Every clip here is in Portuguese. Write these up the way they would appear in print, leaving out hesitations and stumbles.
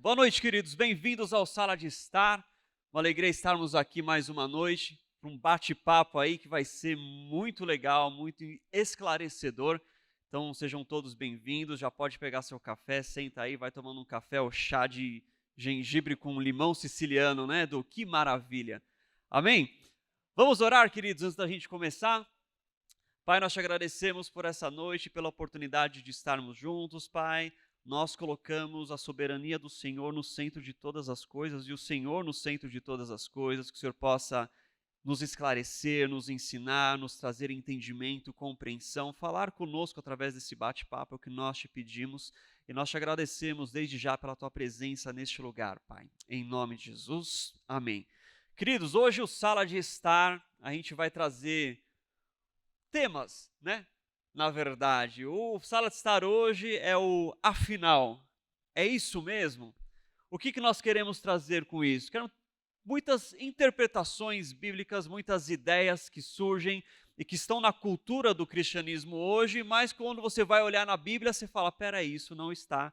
Boa noite, queridos. Bem-vindos ao Sala de Estar. Uma alegria estarmos aqui mais uma noite para um bate-papo aí que vai ser muito legal, muito esclarecedor. Então, sejam todos bem-vindos. Já pode pegar seu café, senta aí, vai tomando um café ou chá de gengibre com limão siciliano, né? Que maravilha. Amém? Vamos orar, queridos, antes da gente começar. Pai, nós te agradecemos por essa noite, pela oportunidade de estarmos juntos, Pai. Nós colocamos a soberania do Senhor no centro de todas as coisas e o Senhor no centro de todas as coisas, que o Senhor possa nos esclarecer, nos ensinar, nos trazer entendimento, compreensão, falar conosco através desse bate-papo, é o que nós te pedimos e nós te agradecemos desde já pela tua presença neste lugar, Pai. Em nome de Jesus, amém. Queridos, hoje o Sala de Estar, a gente vai trazer temas, né? Na verdade, o Sala de Estar hoje é o afinal. É isso mesmo? O que nós queremos trazer com isso? Queremos muitas interpretações bíblicas, muitas ideias que surgem e que estão na cultura do cristianismo hoje, mas quando você vai olhar na Bíblia, você fala, peraí, isso não está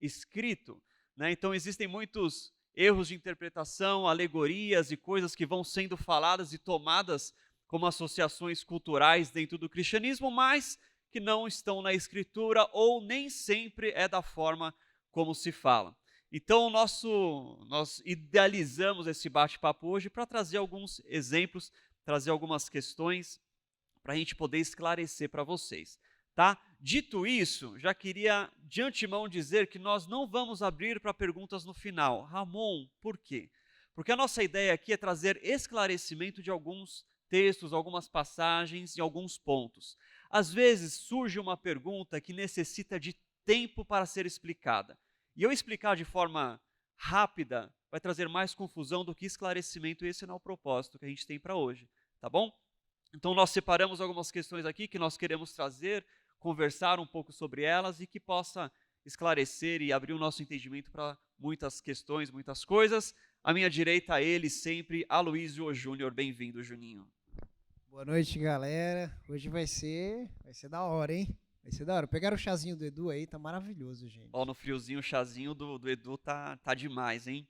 escrito, né? Então existem muitos erros de interpretação, alegorias e coisas que vão sendo faladas e tomadas como associações culturais dentro do cristianismo, mas que não estão na Escritura ou nem sempre é da forma como se fala. Então, nós idealizamos esse bate-papo hoje para trazer alguns exemplos, trazer algumas questões para a gente poder esclarecer para vocês, tá? Dito isso, já queria de antemão dizer que nós não vamos abrir para perguntas no final. Ramon, por quê? Porque a nossa ideia aqui é trazer esclarecimento de alguns textos, algumas passagens e alguns pontos. Às vezes surge uma pergunta que necessita de tempo para ser explicada. E eu explicar de forma rápida vai trazer mais confusão do que esclarecimento, e esse não é o propósito que a gente tem para hoje, tá bom? Então nós separamos algumas questões aqui que nós queremos trazer, conversar um pouco sobre elas e que possa esclarecer e abrir o nosso entendimento para muitas questões, muitas coisas. À minha direita, ele sempre, Aloysio Júnior. Bem-vindo, Juninho. Boa noite, galera. Hoje vai ser da hora, hein? Vai ser da hora. Pegaram o chazinho do Edu aí, tá maravilhoso, Ó, gente. no friozinho, o chazinho do Edu tá demais, hein?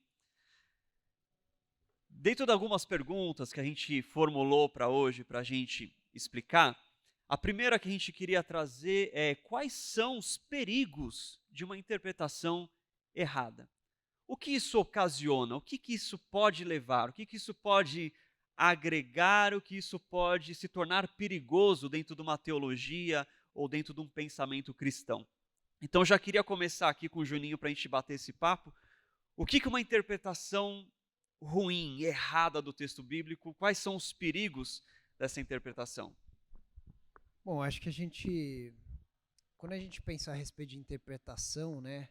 Dentro de algumas perguntas que a gente formulou para hoje, para a gente explicar, a primeira que a gente queria trazer é quais são os perigos de uma interpretação errada. O que isso ocasiona? O que isso pode levar? O que isso pode agregar? O que isso pode se tornar perigoso dentro de uma teologia ou dentro de um pensamento cristão? Então, já queria começar aqui com o Juninho para a gente bater esse papo. O que uma interpretação ruim, errada do texto bíblico, quais são os perigos dessa interpretação? Bom, acho que quando a gente pensa a respeito de interpretação, né,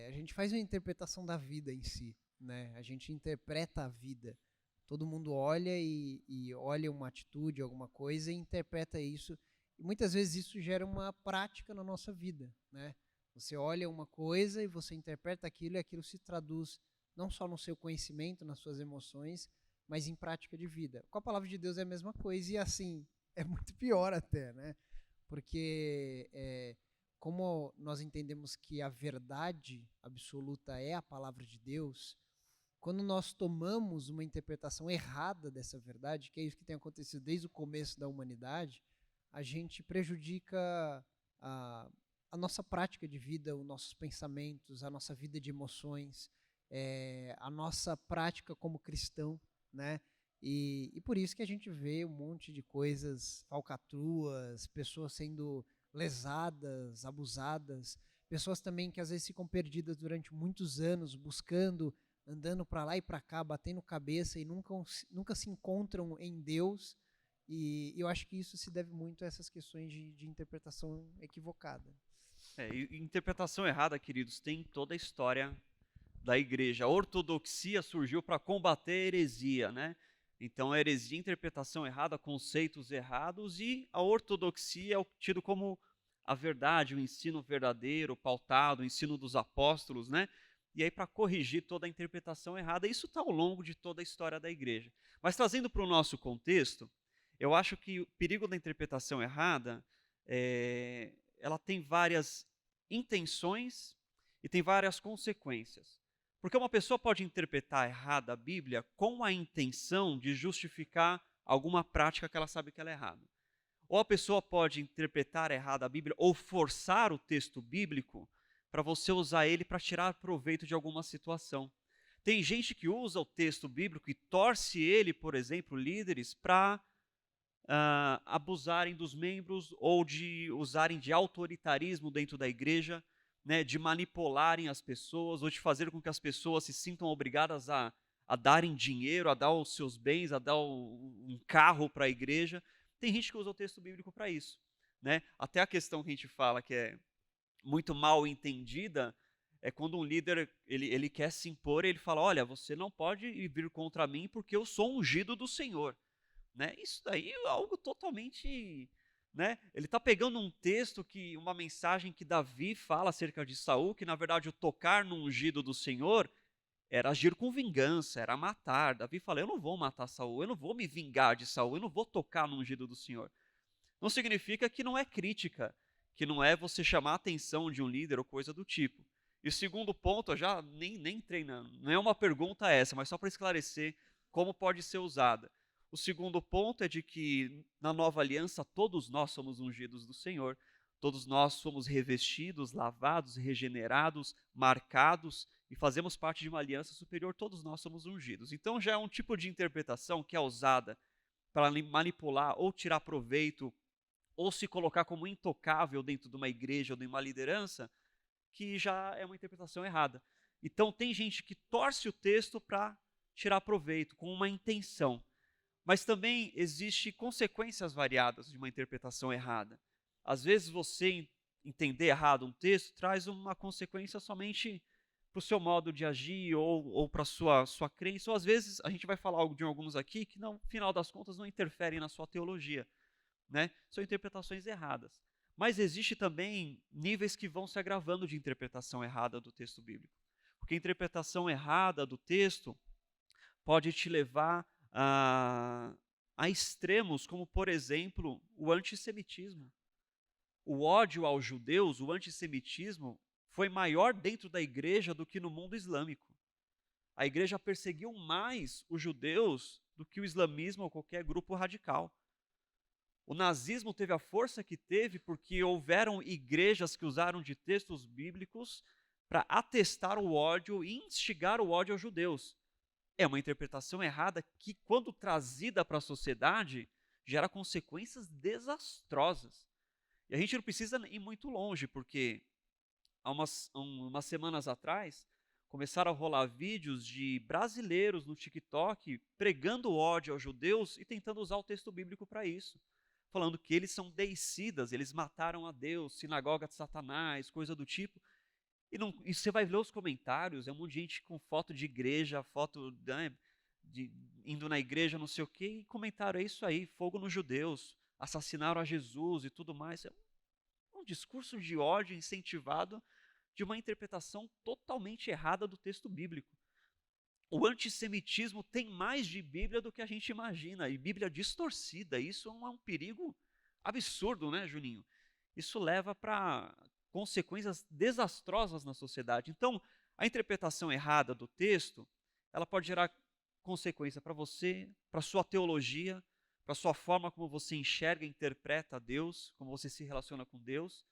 a gente faz uma interpretação da vida em si, né? A gente interpreta a vida. Todo mundo olha e olha uma atitude, alguma coisa e interpreta isso. E muitas vezes isso gera uma prática na nossa vida, né? Você olha uma coisa e você interpreta aquilo e aquilo se traduz não só no seu conhecimento, nas suas emoções, mas em prática de vida. Com a palavra de Deus é a mesma coisa e assim, é muito pior até, né? Porque como nós entendemos que a verdade absoluta é a palavra de Deus, quando nós tomamos uma interpretação errada dessa verdade, que é isso que tem acontecido desde o começo da humanidade, a gente prejudica a, a nossa prática de vida, os nossos pensamentos, a nossa vida de emoções, a nossa prática como cristão, né? E por isso que a gente vê um monte de coisas falcatruas, pessoas sendo lesadas, abusadas, pessoas também que às vezes ficam perdidas durante muitos anos buscando, andando para lá e para cá, batendo cabeça e nunca se encontram em Deus. E eu acho que isso se deve muito a essas questões de interpretação equivocada. E interpretação errada, queridos, tem toda a história da igreja. A ortodoxia surgiu para combater a heresia, né? Então, a heresia, interpretação errada, conceitos errados, e a ortodoxia é tido como a verdade, o ensino verdadeiro, pautado, o ensino dos apóstolos, né? E aí, para corrigir toda a interpretação errada, isso está ao longo de toda a história da igreja. Mas trazendo para o nosso contexto, eu acho que o perigo da interpretação errada, ela tem várias intenções e tem várias consequências. Porque uma pessoa pode interpretar errada a Bíblia com a intenção de justificar alguma prática que ela sabe que ela é errada. Ou a pessoa pode interpretar errada a Bíblia ou forçar o texto bíblico para você usar ele para tirar proveito de alguma situação. Tem gente que usa o texto bíblico e torce ele, por exemplo, líderes, para abusarem dos membros ou de usarem de autoritarismo dentro da igreja, né, de manipularem as pessoas ou de fazer com que as pessoas se sintam obrigadas a darem dinheiro, a dar os seus bens, a dar um carro para a igreja. Tem gente que usa o texto bíblico para isso. Né? Até a questão que a gente fala que é muito mal entendida é quando um líder ele quer se impor e ele fala, olha, você não pode vir contra mim porque eu sou ungido do Senhor. Né? Isso daí é algo totalmente, né? Ele está pegando um texto uma mensagem que Davi fala acerca de Saul, que na verdade o tocar no ungido do Senhor era agir com vingança, era matar. Davi fala: eu não vou matar Saul, eu não vou me vingar de Saul, eu não vou tocar no ungido do Senhor. Não significa que não é crítica, que não é você chamar a atenção de um líder ou coisa do tipo. E o segundo ponto, eu já nem treinando, não é uma pergunta essa, mas só para esclarecer como pode ser usada. O segundo ponto é de que na nova aliança todos nós somos ungidos do Senhor, todos nós somos revestidos, lavados, regenerados, marcados e fazemos parte de uma aliança superior, todos nós somos ungidos. Então já é um tipo de interpretação que é usada para manipular ou tirar proveito ou se colocar como intocável dentro de uma igreja ou de uma liderança, que já é uma interpretação errada. Então tem gente que torce o texto para tirar proveito com uma intenção. Mas também existe consequências variadas de uma interpretação errada. Às vezes você entender errado um texto traz uma consequência somente para o seu modo de agir ou para a sua crença, ou às vezes a gente vai falar algo de alguns aqui que no final das contas não interferem na sua teologia. Né? São interpretações erradas. Mas existe também níveis que vão se agravando de interpretação errada do texto bíblico. Porque a interpretação errada do texto pode te levar a extremos, como, por exemplo, o antissemitismo. O ódio aos judeus, o antissemitismo, foi maior dentro da igreja do que no mundo islâmico. A igreja perseguiu mais os judeus do que o islamismo ou qualquer grupo radical. O nazismo teve a força que teve porque houveram igrejas que usaram de textos bíblicos para atestar o ódio e instigar o ódio aos judeus. É uma interpretação errada que, quando trazida para a sociedade, gera consequências desastrosas. E a gente não precisa ir muito longe, porque há umas semanas atrás, começaram a rolar vídeos de brasileiros no TikTok pregando ódio aos judeus e tentando usar o texto bíblico para isso. Falando que eles são deicidas, eles mataram a Deus, sinagoga de Satanás, coisa do tipo. E você vai ver os comentários, é um monte de gente com foto de igreja, foto indo na igreja, não sei o quê, e comentaram, é isso aí, fogo nos judeus, assassinaram a Jesus e tudo mais. É um discurso de ódio incentivado de uma interpretação totalmente errada do texto bíblico. O antissemitismo tem mais de Bíblia do que a gente imagina, e Bíblia distorcida. Isso é um perigo absurdo, né, Juninho? Isso leva para consequências desastrosas na sociedade. Então, a interpretação errada do texto, ela pode gerar consequência para você, para sua teologia, para sua forma como você enxerga e interpreta Deus, como você se relaciona com Deus,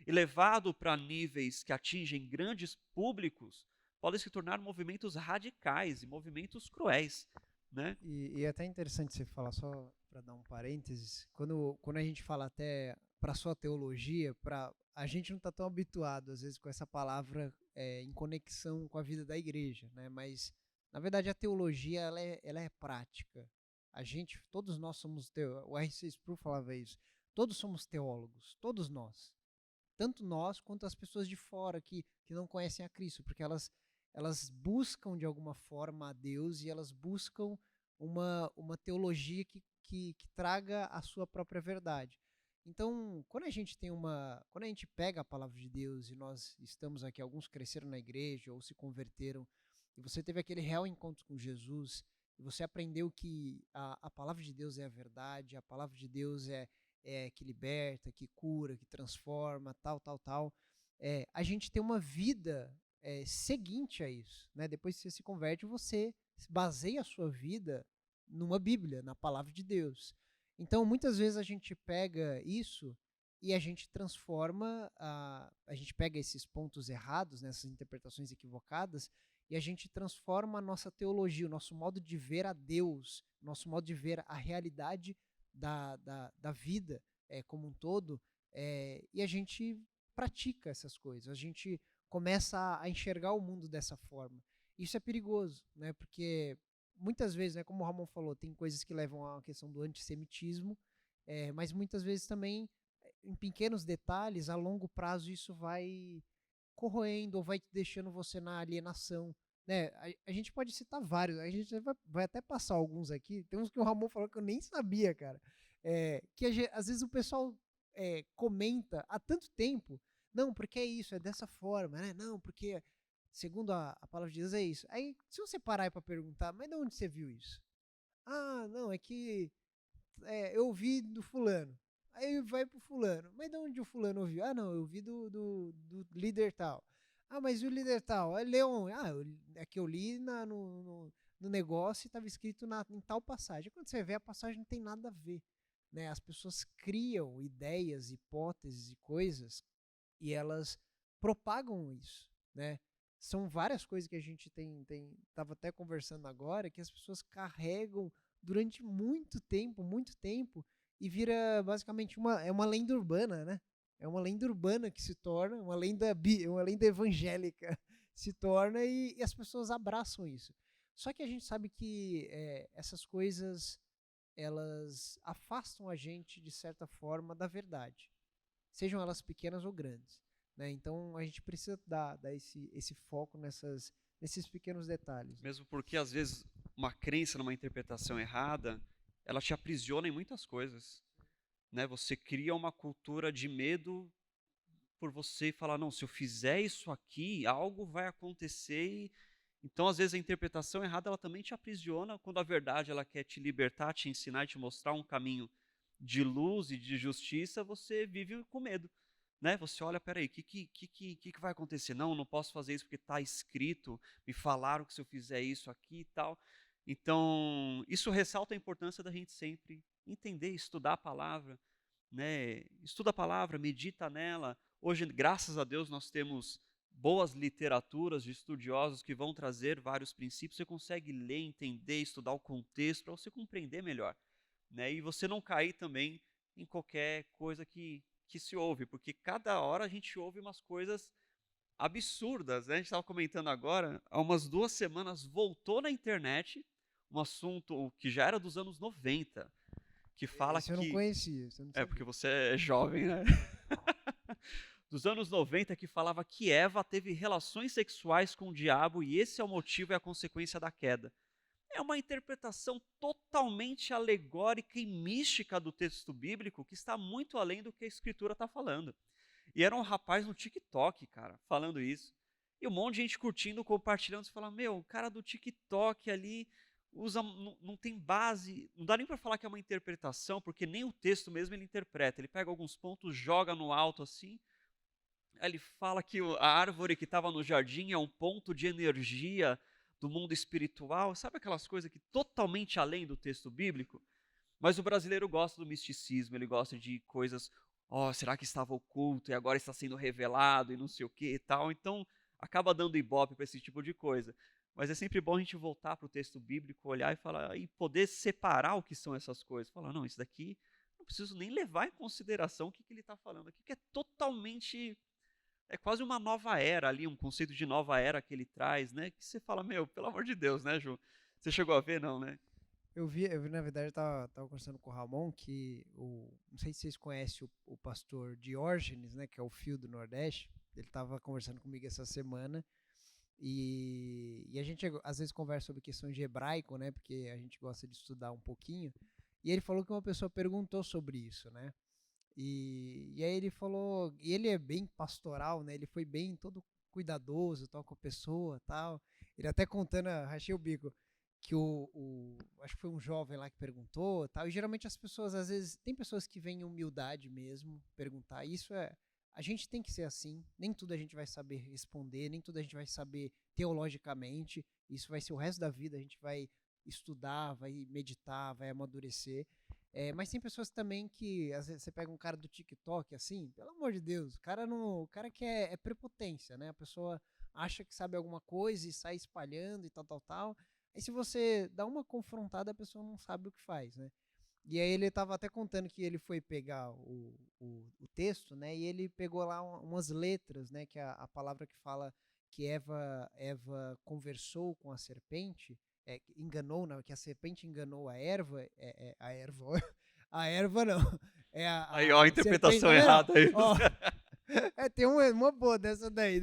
e levado para níveis que atingem grandes públicos, podem se tornar movimentos radicais e movimentos cruéis. Né? E é até interessante você falar, só para dar um parênteses, quando a gente fala até para sua teologia, a gente não está tão habituado, às vezes, com essa palavra em conexão com a vida da igreja, né? Mas, na verdade, a teologia ela é prática. Todos nós somos teólogos, o R.C. Sproul falava isso, todos somos teólogos, todos nós. Tanto nós quanto as pessoas de fora que não conhecem a Cristo, porque elas buscam de alguma forma a Deus e elas buscam uma teologia que traga a sua própria verdade. Então, quando a gente pega a palavra de Deus e nós estamos aqui, alguns cresceram na igreja ou se converteram, e você teve aquele real encontro com Jesus, e você aprendeu que a palavra de Deus é a verdade, a palavra de Deus é que liberta, que cura, que transforma, tal. A gente tem uma vida seguinte a isso, né? Depois que você se converte, você baseia a sua vida numa Bíblia, na palavra de Deus. Então, muitas vezes a gente pega isso e a gente transforma, a gente pega esses pontos errados, né, essas interpretações equivocadas, e a gente transforma a nossa teologia, o nosso modo de ver a Deus, nosso modo de ver a realidade da vida como um todo, e a gente pratica essas coisas, a gente começa a enxergar o mundo dessa forma. Isso é perigoso, né? Porque muitas vezes, né, como o Ramon falou, tem coisas que levam à questão do antissemitismo, mas muitas vezes também, em pequenos detalhes, a longo prazo isso vai corroendo ou vai deixando você na alienação. Né? A gente pode citar vários, a gente vai até passar alguns aqui. Tem uns que o Ramon falou que eu nem sabia, cara. Às vezes o pessoal comenta há tanto tempo, não, porque é isso, é dessa forma, né? Não, porque segundo a palavra de Deus é isso. Aí, se você parar para perguntar, mas de onde você viu isso? Ah, não, é que eu ouvi do fulano. Aí vai pro fulano. Mas de onde o fulano ouviu? Ah, não, eu ouvi do líder tal. Ah, mas o líder tal? É Leon. Ah, é que eu li no negócio e estava escrito em tal passagem. Quando você vê, a passagem não tem nada a ver. Né? As pessoas criam ideias, hipóteses e coisas e elas propagam isso. Né? São várias coisas que a gente tava até conversando agora, que as pessoas carregam durante muito tempo, e vira basicamente uma lenda urbana, né? É uma lenda urbana que se torna, uma lenda evangélica se torna e as pessoas abraçam isso. Só que a gente sabe que essas coisas, elas afastam a gente, de certa forma, da verdade. Sejam elas pequenas ou grandes. Né? Então, a gente precisa dar esse foco nesses pequenos detalhes. Mesmo porque, às vezes, uma crença numa interpretação errada, ela te aprisiona em muitas coisas. Né? Você cria uma cultura de medo por você falar, não, se eu fizer isso aqui, algo vai acontecer. Então, às vezes, a interpretação errada, ela também te aprisiona, quando a verdade ela quer te libertar, te ensinar, te mostrar um caminho de luz e de justiça, você vive com medo. Né? Você olha, peraí, o que vai acontecer? Não posso fazer isso porque está escrito, me falaram que se eu fizer isso aqui e tal. Então, isso ressalta a importância da gente sempre entender, estudar a palavra, né? Estuda a palavra, medita nela. Hoje, graças a Deus, nós temos boas literaturas de estudiosos que vão trazer vários princípios. Você consegue ler, entender, estudar o contexto para você compreender melhor. Né? E você não cair também em qualquer coisa que se ouve, porque cada hora a gente ouve umas coisas absurdas. Né? A gente estava comentando agora, há umas 2 semanas voltou na internet um assunto que já era dos anos 90, que fala Esse eu não que... conhecia, eu não sabia. porque você é jovem, né? Dos anos 90, que falava que Eva teve relações sexuais com o diabo e esse é o motivo e a consequência da queda. É uma interpretação totalmente alegórica e mística do texto bíblico que está muito além do que a escritura está falando. E era um rapaz no TikTok, cara, falando isso. E um monte de gente curtindo, compartilhando, você fala, meu, o cara do TikTok ali usa, não tem base, não dá nem para falar que é uma interpretação, porque nem o texto mesmo ele interpreta. Ele pega alguns pontos, joga no alto assim, aí ele fala que a árvore que estava no jardim é um ponto de energia do mundo espiritual, sabe aquelas coisas que totalmente além do texto bíblico? Mas o brasileiro gosta do misticismo, ele gosta de coisas, será que estava oculto e agora está sendo revelado e não sei o que e tal, então acaba dando ibope para esse tipo de coisa. Mas é sempre bom a gente voltar para o texto bíblico, olhar e falar, e poder separar o que são essas coisas. Falar, não, isso daqui não preciso nem levar em consideração o que ele está falando aqui, que é totalmente... É quase uma nova era ali, um conceito de nova era que ele traz, né? Que você fala, meu, pelo amor de Deus, né, Ju? Você chegou a ver, não, né? Eu vi, na verdade, eu tava conversando com o Ramon que não sei se vocês conhecem o pastor Diógenes, né, que é o Fio do Nordeste. Ele tava conversando comigo essa semana e a gente às vezes conversa sobre questões de hebraico, né, porque a gente gosta de estudar um pouquinho. E ele falou que uma pessoa perguntou sobre isso, né? E aí ele falou, e ele é bem pastoral, né? Ele foi bem todo cuidadoso, tal, com a pessoa, tal. Ele até contando, rachei o bico, que acho que foi um jovem lá que perguntou, tal. E geralmente as pessoas, às vezes, tem pessoas que vêm em humildade mesmo perguntar. Isso a gente tem que ser assim, nem tudo a gente vai saber responder, nem tudo a gente vai saber teologicamente, isso vai ser o resto da vida, a gente vai estudar, vai meditar, vai amadurecer. Mas tem pessoas também que, às vezes, você pega um cara do TikTok, assim, pelo amor de Deus, o cara quer é prepotência, né? A pessoa acha que sabe alguma coisa e sai espalhando e tal, tal, tal. Aí se você dá uma confrontada, a pessoa não sabe o que faz, né? E aí ele estava até contando que ele foi pegar o texto, né? E ele pegou lá umas letras, né? Que a palavra que fala que Eva conversou com a serpente, enganou, não, que a serpente enganou a erva, a erva não, Aí, ó, a a serpente, interpretação tá vendo? errada aí. Ó, tem uma boa dessa daí.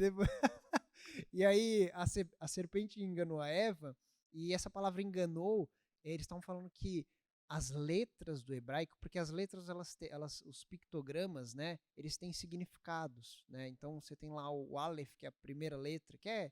E aí a serpente enganou a Eva, e essa palavra enganou, eles estão falando que as letras do hebraico, porque as letras, os pictogramas, né, eles têm significados, né? Então você tem lá o Aleph, que é a primeira letra, que é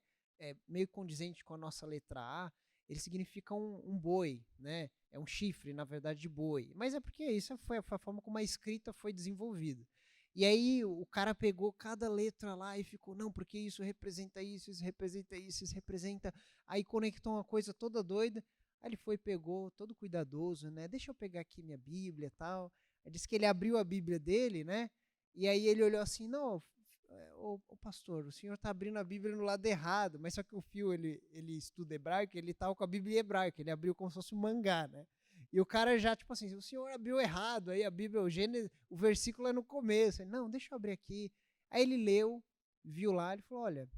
meio condizente com a nossa letra A, ele significa um boi, né? É um chifre, na verdade, de boi. Mas é porque isso foi a forma como a escrita foi desenvolvida. E aí o cara pegou cada letra lá e ficou, não, porque isso representa isso, isso representa isso, isso representa... Aí conectou uma coisa toda doida. Aí ele foi, pegou, todo cuidadoso, né? Deixa eu pegar aqui minha Bíblia e tal. Aí disse que ele abriu a Bíblia dele, né? E aí ele olhou assim, não, ô pastor, o senhor está abrindo a Bíblia no lado errado. Mas só que o Fio, ele estuda hebraico, ele estava com a Bíblia em hebraico, ele abriu como se fosse um mangá, né? E o cara já, tipo assim, o senhor abriu errado, aí a Bíblia, o versículo é no começo. Ele, não, deixa eu abrir aqui. Aí ele leu, viu lá, ele falou, olha,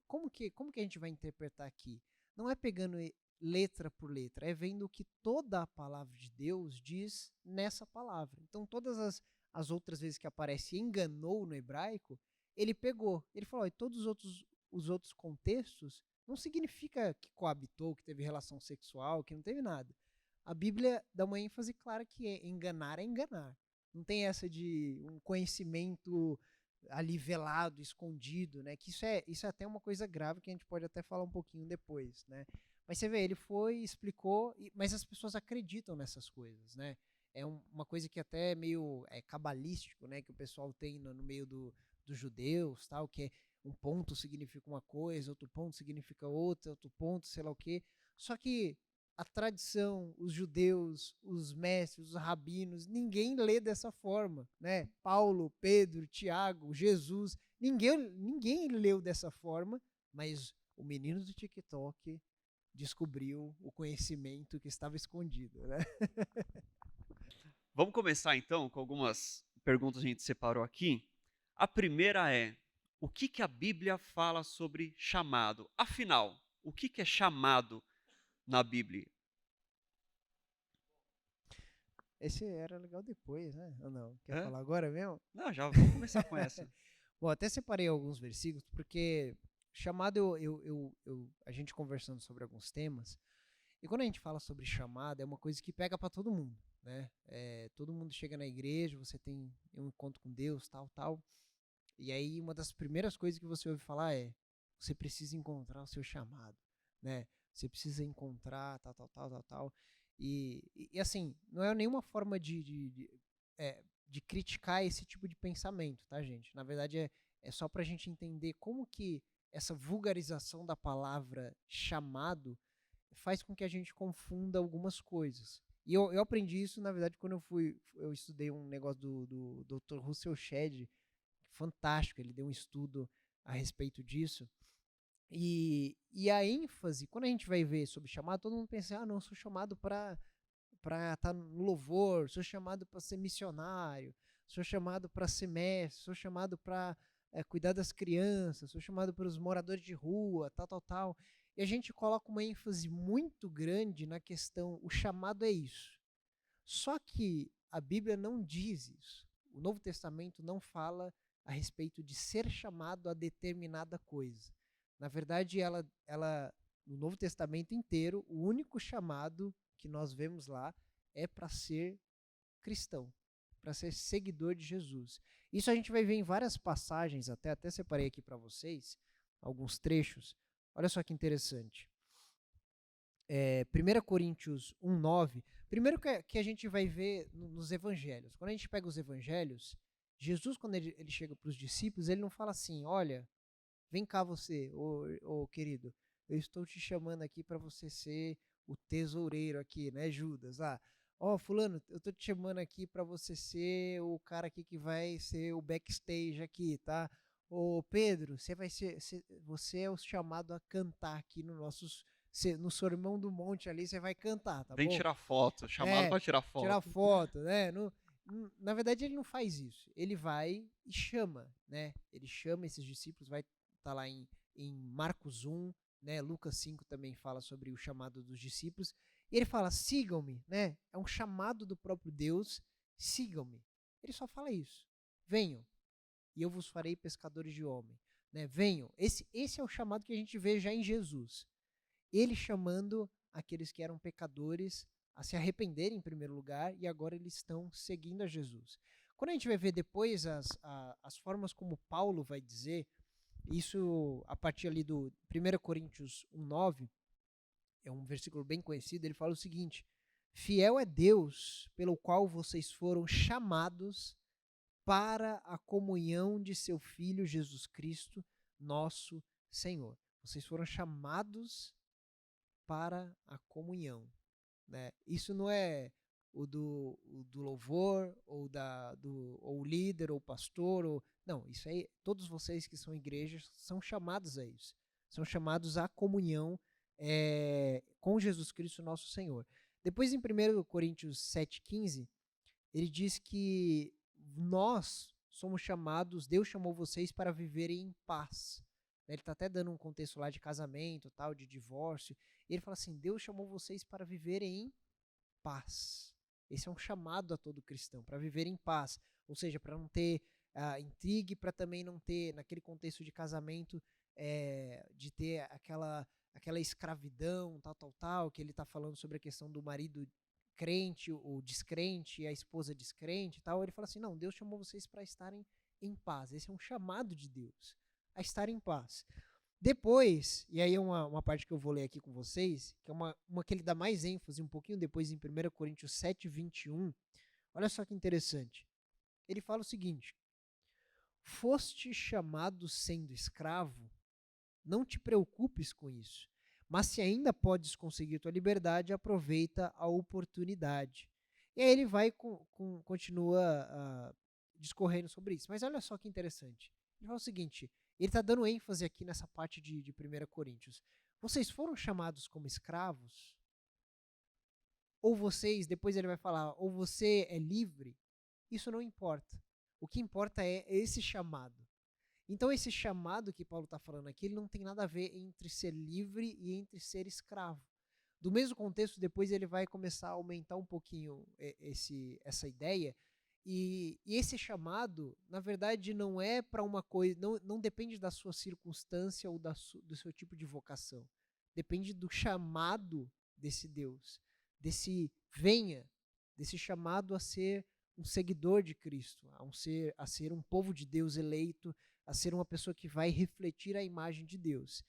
como que a gente vai interpretar aqui? Não é pegando letra por letra, é vendo o que toda a palavra de Deus diz nessa palavra. Então, todas as outras vezes que aparece enganou no hebraico, ele pegou. Ele falou, todos os outros contextos não significa que coabitou, que teve relação sexual, que não teve nada. A Bíblia dá uma ênfase clara que é enganar. Não tem essa de um conhecimento ali velado, escondido, né? Que isso é até uma coisa grave que a gente pode até falar um pouquinho depois, né? Mas você vê, ele foi, explicou, mas as pessoas acreditam nessas coisas, né? É uma coisa que até é meio cabalístico, né? Que o pessoal tem no meio dos judeus, tal, que um ponto significa uma coisa, outro ponto significa outra, outro ponto, sei lá o quê. Só que a tradição, os judeus, os mestres, os rabinos, ninguém lê dessa forma, né? Paulo, Pedro, Tiago, Jesus, ninguém leu dessa forma, mas o menino do TikTok descobriu o conhecimento que estava escondido, né? Vamos começar então com algumas perguntas que a gente separou aqui. A primeira é: o que a Bíblia fala sobre chamado? Afinal, o que é chamado na Bíblia? Esse era legal depois, né? Ou não? Quer É? falar agora mesmo? Não, já vamos começar com essa. Bom, até separei alguns versículos, porque chamado, a gente conversando sobre alguns temas, e quando a gente fala sobre chamada, é uma coisa que pega para todo mundo, né? Todo mundo chega na igreja, você tem um encontro com Deus, tal, tal, e aí uma das primeiras coisas que você ouve falar é: você precisa encontrar o seu chamado, né? Você precisa encontrar tal, tal, tal, tal, tal. E assim, não é nenhuma forma de criticar esse tipo de pensamento, tá, gente? Na verdade, é só pra gente entender como que essa vulgarização da palavra chamado faz com que a gente confunda algumas coisas. E eu aprendi isso, na verdade, quando eu estudei um negócio do Dr. Russell Shedd, fantástico, ele deu um estudo a respeito disso. E a ênfase, quando a gente vai ver sobre chamado, todo mundo pensa, não, sou chamado para estar no louvor, sou chamado para ser missionário, sou chamado para ser mestre, sou chamado para cuidar das crianças, sou chamado para os moradores de rua, tal, tal, tal. E a gente coloca uma ênfase muito grande na questão, o chamado é isso. Só que a Bíblia não diz isso. O Novo Testamento não fala a respeito de ser chamado a determinada coisa. Na verdade, no Novo Testamento inteiro, o único chamado que nós vemos lá é para ser cristão, para ser seguidor de Jesus. Isso a gente vai ver em várias passagens, até separei aqui para vocês, alguns trechos. Olha só que interessante. 1 Coríntios 1:9. Primeiro que a gente vai ver nos evangelhos. Quando a gente pega os evangelhos, Jesus, quando ele chega para os discípulos, ele não fala assim, olha, vem cá você, ô querido, eu estou te chamando aqui para você ser o tesoureiro aqui, né, Judas? Ó, fulano, eu estou te chamando aqui para você ser o cara aqui que vai ser o backstage aqui, tá? Ô Pedro, você é o chamado a cantar aqui no Sermão do Monte ali, você vai cantar, tá Vem bom? tirar foto, chamado É, para tirar tirar foto. foto, né? Na verdade, ele não faz isso. Ele vai e chama, né? Ele chama esses discípulos, vai estar lá em Marcos 1, né? Lucas 5 também fala sobre o chamado dos discípulos. E ele fala, sigam-me, né? É um chamado do próprio Deus, sigam-me. Ele só fala isso. Venham, e eu vos farei pescadores de homem. Né? Venham. Esse é o chamado que a gente vê já em Jesus. Ele chamando aqueles que eram pecadores a se arrependerem em primeiro lugar e agora eles estão seguindo a Jesus. Quando a gente vai ver depois as formas como Paulo vai dizer, isso a partir ali do 1 Coríntios 1:9, é um versículo bem conhecido, ele fala o seguinte: fiel é Deus pelo qual vocês foram chamados para a comunhão de seu Filho Jesus Cristo, nosso Senhor. Vocês foram chamados para a comunhão. Né? Isso não é o do louvor, ou o líder, ou o pastor. Não, isso aí, todos vocês que são igrejas são chamados a isso. São chamados à comunhão com Jesus Cristo, nosso Senhor. Depois, em 1 Coríntios 7,15, ele diz que nós somos chamados, Deus chamou vocês para viverem em paz. Ele está até dando um contexto lá de casamento, tal, de divórcio. E ele fala assim, Deus chamou vocês para viverem em paz. Esse é um chamado a todo cristão, para viver em paz. Ou seja, para não ter intriga, para também não ter, naquele contexto de casamento, de ter aquela escravidão, tal, que ele está falando sobre a questão do marido crente, o descrente, e a esposa descrente e tal. Ele fala assim, não, Deus chamou vocês para estarem em paz. Esse é um chamado de Deus, a estar em paz. Depois, e aí é uma parte que eu vou ler aqui com vocês, que é uma que ele dá mais ênfase um pouquinho depois em 1 Coríntios 7:21. Olha só que interessante. Ele fala o seguinte: foste chamado sendo escravo, não te preocupes com isso, mas se ainda podes conseguir tua liberdade, aproveita a oportunidade. E aí ele vai continua discorrendo sobre isso. Mas olha só que interessante. Ele fala o seguinte, ele está dando ênfase aqui nessa parte de 1 Coríntios. Vocês foram chamados como escravos? Ou vocês, depois ele vai falar, ou você é livre? Isso não importa. O que importa é esse chamado. Então esse chamado que Paulo está falando aqui, ele não tem nada a ver entre ser livre e entre ser escravo. Do mesmo contexto, depois ele vai começar a aumentar um pouquinho essa ideia. E esse chamado, na verdade, não é para uma coisa, não depende da sua circunstância ou do seu tipo de vocação. Depende do chamado desse Deus, desse chamado a ser um seguidor de Cristo, a ser um povo de Deus eleito, a ser uma pessoa que vai refletir a imagem de Deus.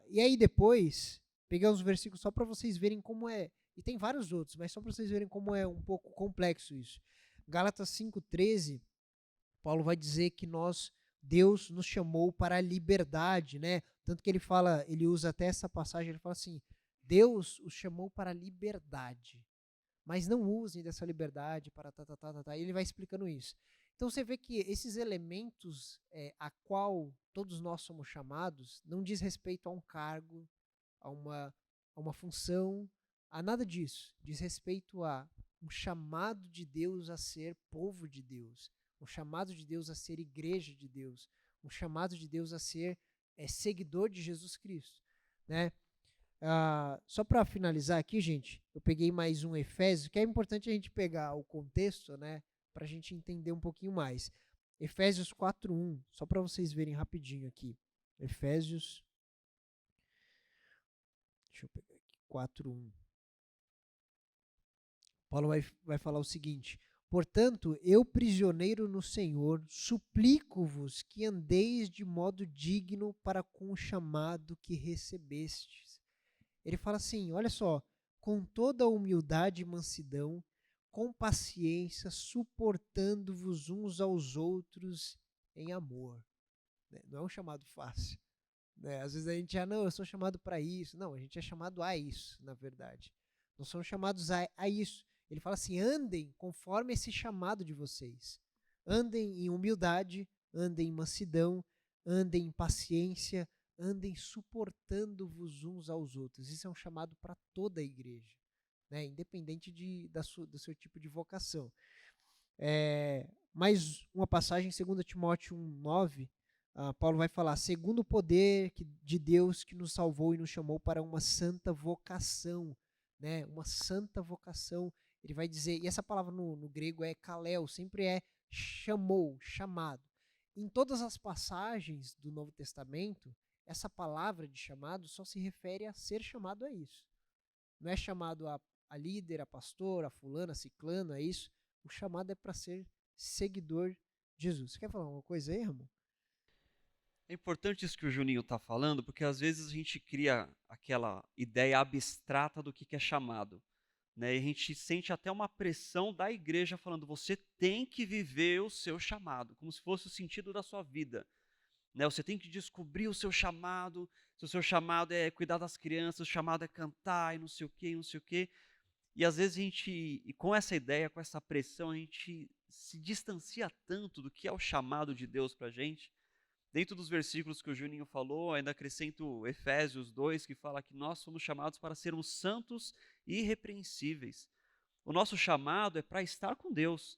E aí depois, peguei uns versículos só para vocês verem como é, e tem vários outros, mas só para vocês verem como é um pouco complexo isso. Gálatas 5:13, Paulo vai dizer que Deus nos chamou para a liberdade, né? Tanto que ele usa até essa passagem, ele fala assim, Deus os chamou para a liberdade, mas não usem dessa liberdade para e ele vai explicando isso. Então você vê que esses elementos a qual todos nós somos chamados não diz respeito a um cargo, a uma função, a nada disso. Diz respeito a um chamado de Deus a ser povo de Deus, um chamado de Deus a ser igreja de Deus, um chamado de Deus a ser seguidor de Jesus Cristo. Né? Só para finalizar aqui, gente, eu peguei mais um Efésios, que é importante a gente pegar o contexto, né? Para a gente entender um pouquinho mais. Efésios 4:1, só para vocês verem rapidinho aqui. Efésios, deixa eu pegar aqui, 4:1. Paulo vai falar o seguinte: portanto, eu, prisioneiro no Senhor, suplico-vos que andeis de modo digno para com o chamado que recebestes. Ele fala assim, olha só, com toda a humildade e mansidão, com paciência, suportando-vos uns aos outros em amor. Né? Não é um chamado fácil. Né? Às vezes a gente não, eu sou chamado para isso. Não, a gente é chamado a isso, na verdade. Nós somos chamados a isso. Ele fala assim, andem conforme esse chamado de vocês. Andem em humildade, andem em mansidão, andem em paciência, andem suportando-vos uns aos outros. Isso é um chamado para toda a igreja, né? Independente do seu tipo de vocação. Mais uma passagem, 2 Timóteo 1:9, Paulo vai falar, segundo o poder de Deus que nos salvou e nos chamou para uma santa vocação, né? Uma santa vocação. Ele vai dizer, e essa palavra no grego é kaleo, sempre é chamou, chamado. Em todas as passagens do Novo Testamento, essa palavra de chamado só se refere a ser chamado a isso. Não é chamado a líder, a pastor, a fulana, a ciclano, é isso. O chamado é para ser seguidor de Jesus. Você quer falar uma coisa aí, Ramon? É importante isso que o Juninho está falando, porque às vezes a gente cria aquela ideia abstrata do que é chamado. Né? E a gente sente até uma pressão da igreja falando, você tem que viver o seu chamado, como se fosse o sentido da sua vida. Né? Você tem que descobrir o seu chamado, se o seu chamado é cuidar das crianças, o chamado é cantar e não sei o quê, não sei o quê. E às vezes a gente, e com essa ideia, com essa pressão, a gente se distancia tanto do que é o chamado de Deus para a gente. Dentro dos versículos que o Juninho falou, ainda acrescento Efésios 2, que fala que nós somos chamados para sermos santos e irrepreensíveis. O nosso chamado é para estar com Deus.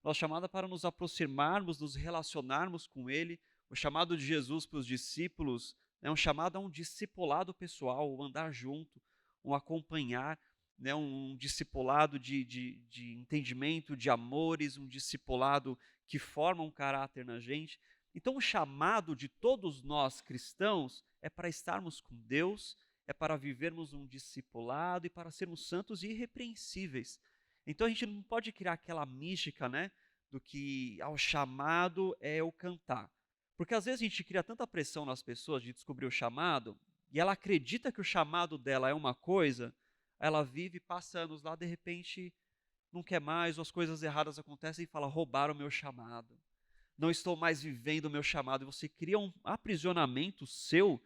O nosso chamado é para nos aproximarmos, nos relacionarmos com Ele. O chamado de Jesus para os discípulos é um chamado a um discipulado pessoal, um andar junto, um acompanhar, né, um discipulado de entendimento, de amores, um discipulado que forma um caráter na gente. Então, o chamado de todos nós cristãos é para estarmos com Deus, é para vivermos um discipulado e para sermos santos e irrepreensíveis. Então, a gente não pode criar aquela mística, né, do que o chamado é o cantar. Porque às vezes a gente cria tanta pressão nas pessoas de descobrir o chamado, e ela acredita que o chamado dela é uma coisa, ela vive, passa anos lá, de repente não quer mais, ou as coisas erradas acontecem e fala, roubaram o meu chamado. Não estou mais vivendo o meu chamado, e você cria um aprisionamento seu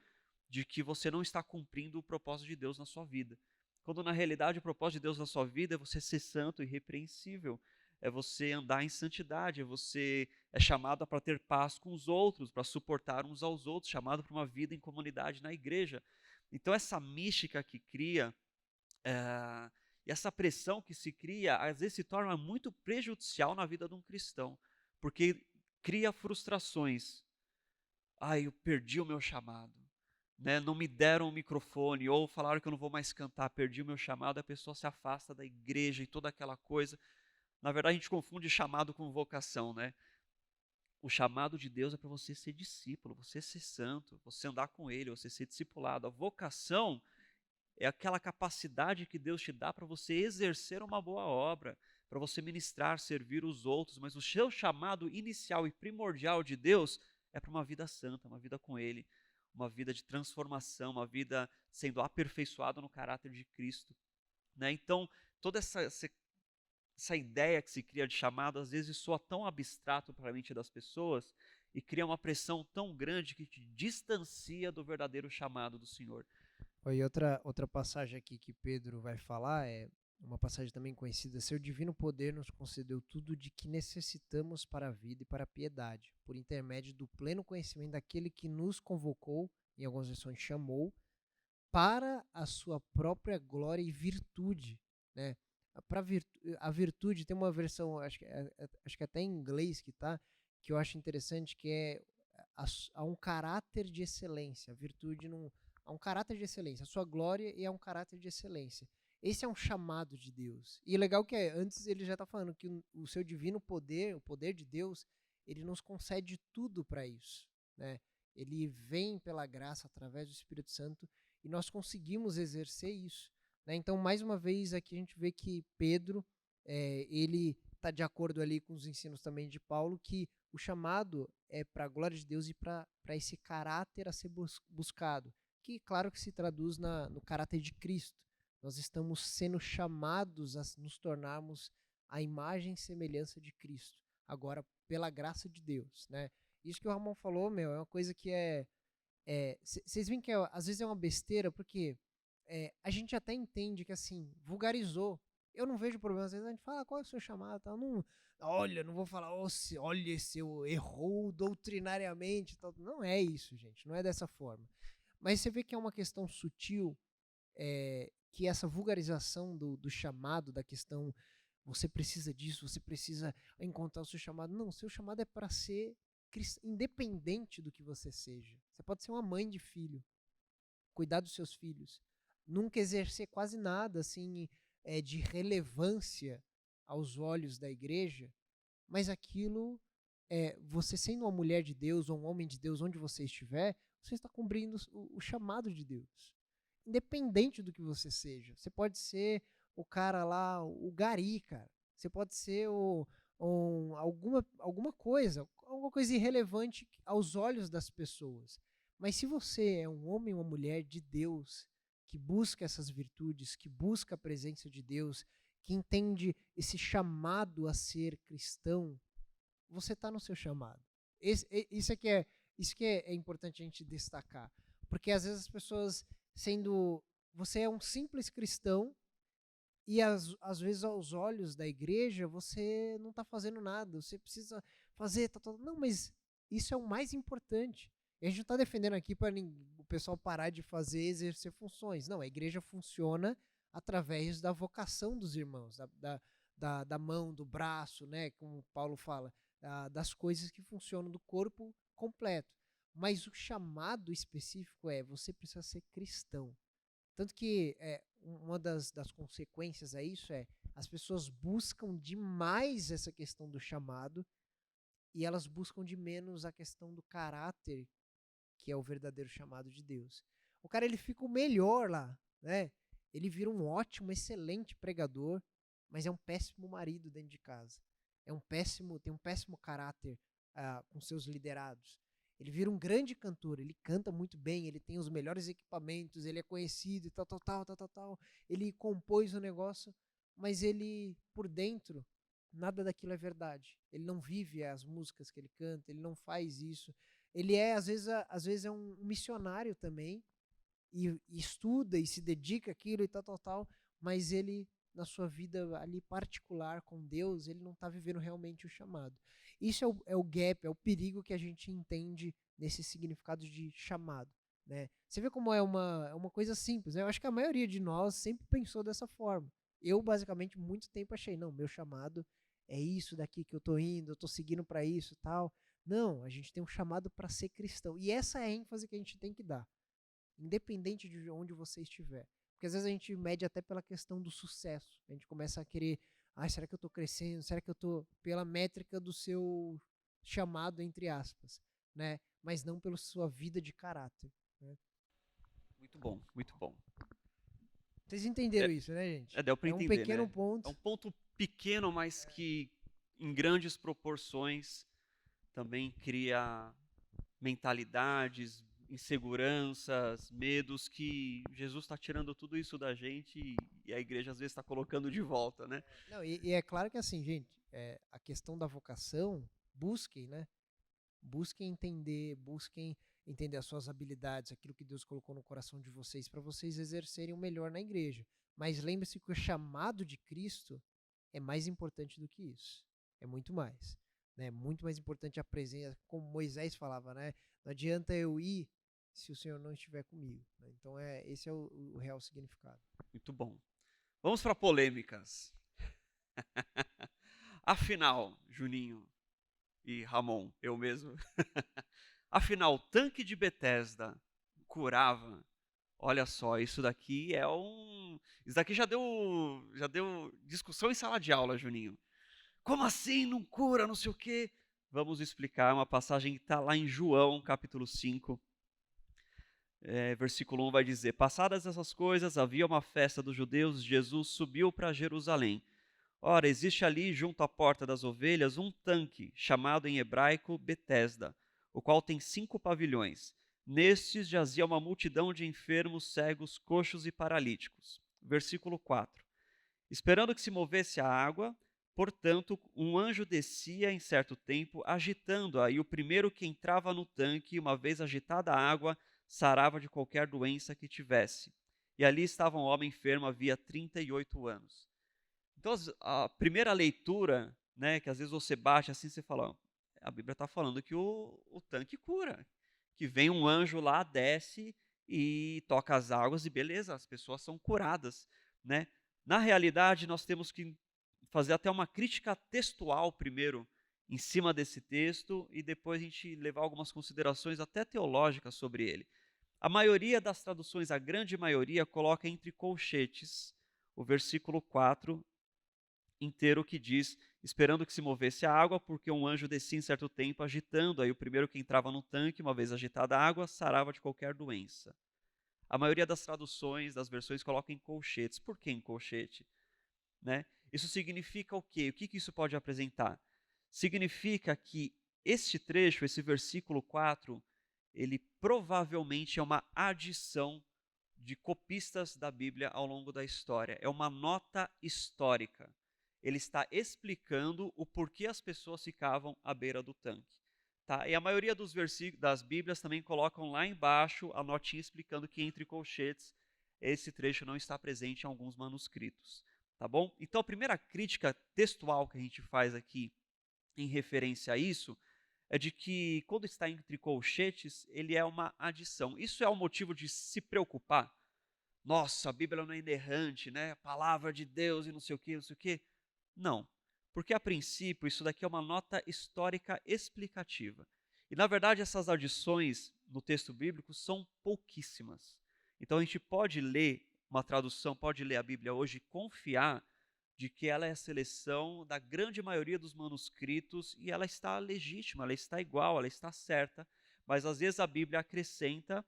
de que você não está cumprindo o propósito de Deus na sua vida. Quando na realidade o propósito de Deus na sua vida é você ser santo e irrepreensível, é você andar em santidade, você é chamado para ter paz com os outros, para suportar uns aos outros, chamado para uma vida em comunidade na igreja. Então essa mística que cria, e essa pressão que se cria, às vezes se torna muito prejudicial na vida de um cristão, porque cria frustrações. Eu perdi o meu chamado. Né? Não me deram o microfone, ou falaram que eu não vou mais cantar, perdi o meu chamado, a pessoa se afasta da igreja e toda aquela coisa. Na verdade, a gente confunde chamado com vocação, né? O chamado de Deus é para você ser discípulo, você ser santo, você andar com Ele, você ser discipulado. A vocação é aquela capacidade que Deus te dá para você exercer uma boa obra, para você ministrar, servir os outros, mas o seu chamado inicial e primordial de Deus é para uma vida santa, uma vida com Ele, uma vida de transformação, uma vida sendo aperfeiçoada no caráter de Cristo. Né? Então, toda essa ideia que se cria de chamado, às vezes soa tão abstrato para a mente das pessoas e cria uma pressão tão grande que te distancia do verdadeiro chamado do Senhor. E outra passagem aqui que Pedro vai falar é uma passagem também conhecida, seu divino poder nos concedeu tudo de que necessitamos para a vida e para a piedade, por intermédio do pleno conhecimento daquele que nos convocou, em algumas versões chamou, para a sua própria glória e virtude, né? A virtude tem uma versão, acho que até em inglês que eu acho interessante, que é há um caráter de excelência. A virtude há um caráter de excelência. A sua glória é um caráter de excelência. Esse é um chamado de Deus. E legal que antes ele já está falando que o seu divino poder, o poder de Deus, ele nos concede tudo para isso, né? Ele vem pela graça através do Espírito Santo e nós conseguimos exercer isso, né? Então, mais uma vez, aqui a gente vê que Pedro, ele está de acordo ali com os ensinos também de Paulo, que o chamado é para a glória de Deus e para esse caráter a ser buscado, que claro que se traduz no caráter de Cristo. Nós estamos sendo chamados a nos tornarmos a imagem e semelhança de Cristo, agora pela graça de Deus, né? Isso que o Ramon falou, meu, é uma coisa que vocês veem que às vezes é uma besteira, porque a gente até entende que, assim, vulgarizou. Eu não vejo problema, às vezes a gente fala, qual é o seu chamado? Tal. Não, olha, não vou falar, olha, seu errou doutrinariamente. Tal. Não é isso, gente, não é dessa forma. Mas você vê que é uma questão sutil, que essa vulgarização do chamado, da questão, você precisa disso, você precisa encontrar o seu chamado. Não, o seu chamado é para ser independente do que você seja. Você pode ser uma mãe de filho, cuidar dos seus filhos, nunca exercer quase nada assim de relevância aos olhos da igreja, mas aquilo, você sendo uma mulher de Deus ou um homem de Deus, onde você estiver, você está cumprindo o chamado de Deus. Independente do que você seja. Você pode ser o cara lá, o gari, cara. Você pode ser alguma coisa irrelevante aos olhos das pessoas. Mas se você é um homem ou uma mulher de Deus, que busca essas virtudes, que busca a presença de Deus, que entende esse chamado a ser cristão, você está no seu chamado. Isso que é importante a gente destacar. Porque às vezes as pessoas, você é um simples cristão, e às vezes aos olhos da igreja você não está fazendo nada, você precisa fazer, não, mas isso é o mais importante. E a gente não está defendendo aqui para o pessoal parar de exercer funções. Não, a igreja funciona através da vocação dos irmãos, da mão, do braço, né, como Paulo fala, das coisas que funcionam do corpo completo. Mas o chamado específico você precisa ser cristão. Tanto que uma das consequências a isso as pessoas buscam demais essa questão do chamado e elas buscam de menos a questão do caráter, que é o verdadeiro chamado de Deus. O cara, ele fica o melhor lá, né? Ele vira um ótimo, excelente pregador, mas é um péssimo marido dentro de casa. Tem um péssimo caráter com seus liderados. Ele vira um grande cantor, ele canta muito bem, ele tem os melhores equipamentos, ele é conhecido e tal. Ele compôs o negócio, mas ele, por dentro, nada daquilo é verdade. Ele não vive as músicas que ele canta, ele não faz isso. Ele às vezes é um missionário também, e estuda e se dedica àquilo e tal, mas ele, na sua vida ali particular com Deus, ele não está vivendo realmente o chamado. Isso é o gap, é o perigo que a gente entende nesse significado de chamado, né? Você vê como é uma coisa simples, né? Eu acho que a maioria de nós sempre pensou dessa forma. Eu, basicamente, muito tempo achei, não, meu chamado é isso daqui que eu tô indo, eu tô seguindo para isso e tal. Não, a gente tem um chamado para ser cristão. E essa é a ênfase que a gente tem que dar, independente de onde você estiver. Porque às vezes a gente mede até pela questão do sucesso. A gente começa a querer, será que eu estou crescendo? Será que eu estou pela métrica do seu chamado, entre aspas, né? Mas não pela sua vida de caráter, né? Muito bom, muito bom. Vocês entenderam isso, né, gente? Deu para entender, um pequeno né? ponto. É um ponto pequeno, mas que em grandes proporções também cria mentalidades, inseguranças, medos, que Jesus está tirando tudo isso da gente e a igreja às vezes está colocando de volta, né? Não, e é claro que assim, gente, a questão da vocação, busquem, né? Busquem entender as suas habilidades, aquilo que Deus colocou no coração de vocês, para vocês exercerem o melhor na igreja. Mas lembre-se que o chamado de Cristo é mais importante do que isso. É muito mais. Né? Muito mais importante a presença, como Moisés falava, né? Não adianta eu ir se o Senhor não estiver comigo. Né? Então, esse é o real significado. Muito bom. Vamos para polêmicas. Afinal, Juninho e Ramon, eu mesmo. Afinal, o tanque de Bethesda curava? Olha só, isso daqui Isso daqui já deu discussão em sala de aula, Juninho. Como assim não cura, não sei o quê? Vamos explicar uma passagem que está lá em João, capítulo 5. Versículo 1 vai dizer: passadas essas coisas, havia uma festa dos judeus, Jesus subiu para Jerusalém. Ora, existe ali, junto à porta das ovelhas, um tanque, chamado em hebraico Betesda, o qual tem 5 pavilhões. Nestes jazia uma multidão de enfermos, cegos, coxos e paralíticos. Versículo 4. Esperando que se movesse a água, Portanto, um anjo descia em certo tempo, agitando-a, e o primeiro que entrava no tanque, uma vez agitada a água, sarava de qualquer doença que tivesse. E ali estava um homem enfermo havia 38 anos. Então, a primeira leitura, né, que às vezes você bate assim, você fala, ó, a Bíblia está falando que o tanque cura, que vem um anjo lá, desce e toca as águas e beleza, as pessoas são curadas, né? Na realidade, nós temos que fazer até uma crítica textual primeiro em cima desse texto e depois a gente levar algumas considerações até teológicas sobre ele. A maioria das traduções, a grande maioria, coloca entre colchetes o versículo 4 inteiro que diz, esperando que se movesse a água, porque um anjo descia em certo tempo agitando, aí o primeiro que entrava no tanque, uma vez agitada a água, sarava de qualquer doença. A maioria das traduções, das versões, coloca em colchetes. Por que em colchete? Né? Isso significa o quê? O que isso pode apresentar? Significa que este trecho, esse versículo 4, ele provavelmente é uma adição de copistas da Bíblia ao longo da história. É uma nota histórica. Ele está explicando o porquê as pessoas ficavam à beira do tanque. Tá? E a maioria dos versículos das Bíblias também colocam lá embaixo a notinha explicando que entre colchetes esse trecho não está presente em alguns manuscritos. Tá bom? Então a primeira crítica textual que a gente faz aqui em referência a isso é de que quando está entre colchetes, ele é uma adição. Isso é um motivo de se preocupar? Nossa, a Bíblia não é inerrante, né? Palavra de Deus e não sei o quê, não sei o quê. Não, porque a princípio isso daqui é uma nota histórica explicativa. E na verdade essas adições no texto bíblico são pouquíssimas. Então a gente pode ler uma tradução, pode ler a Bíblia hoje e confiar de que ela é a seleção da grande maioria dos manuscritos e ela está legítima, ela está igual, ela está certa, mas às vezes a Bíblia acrescenta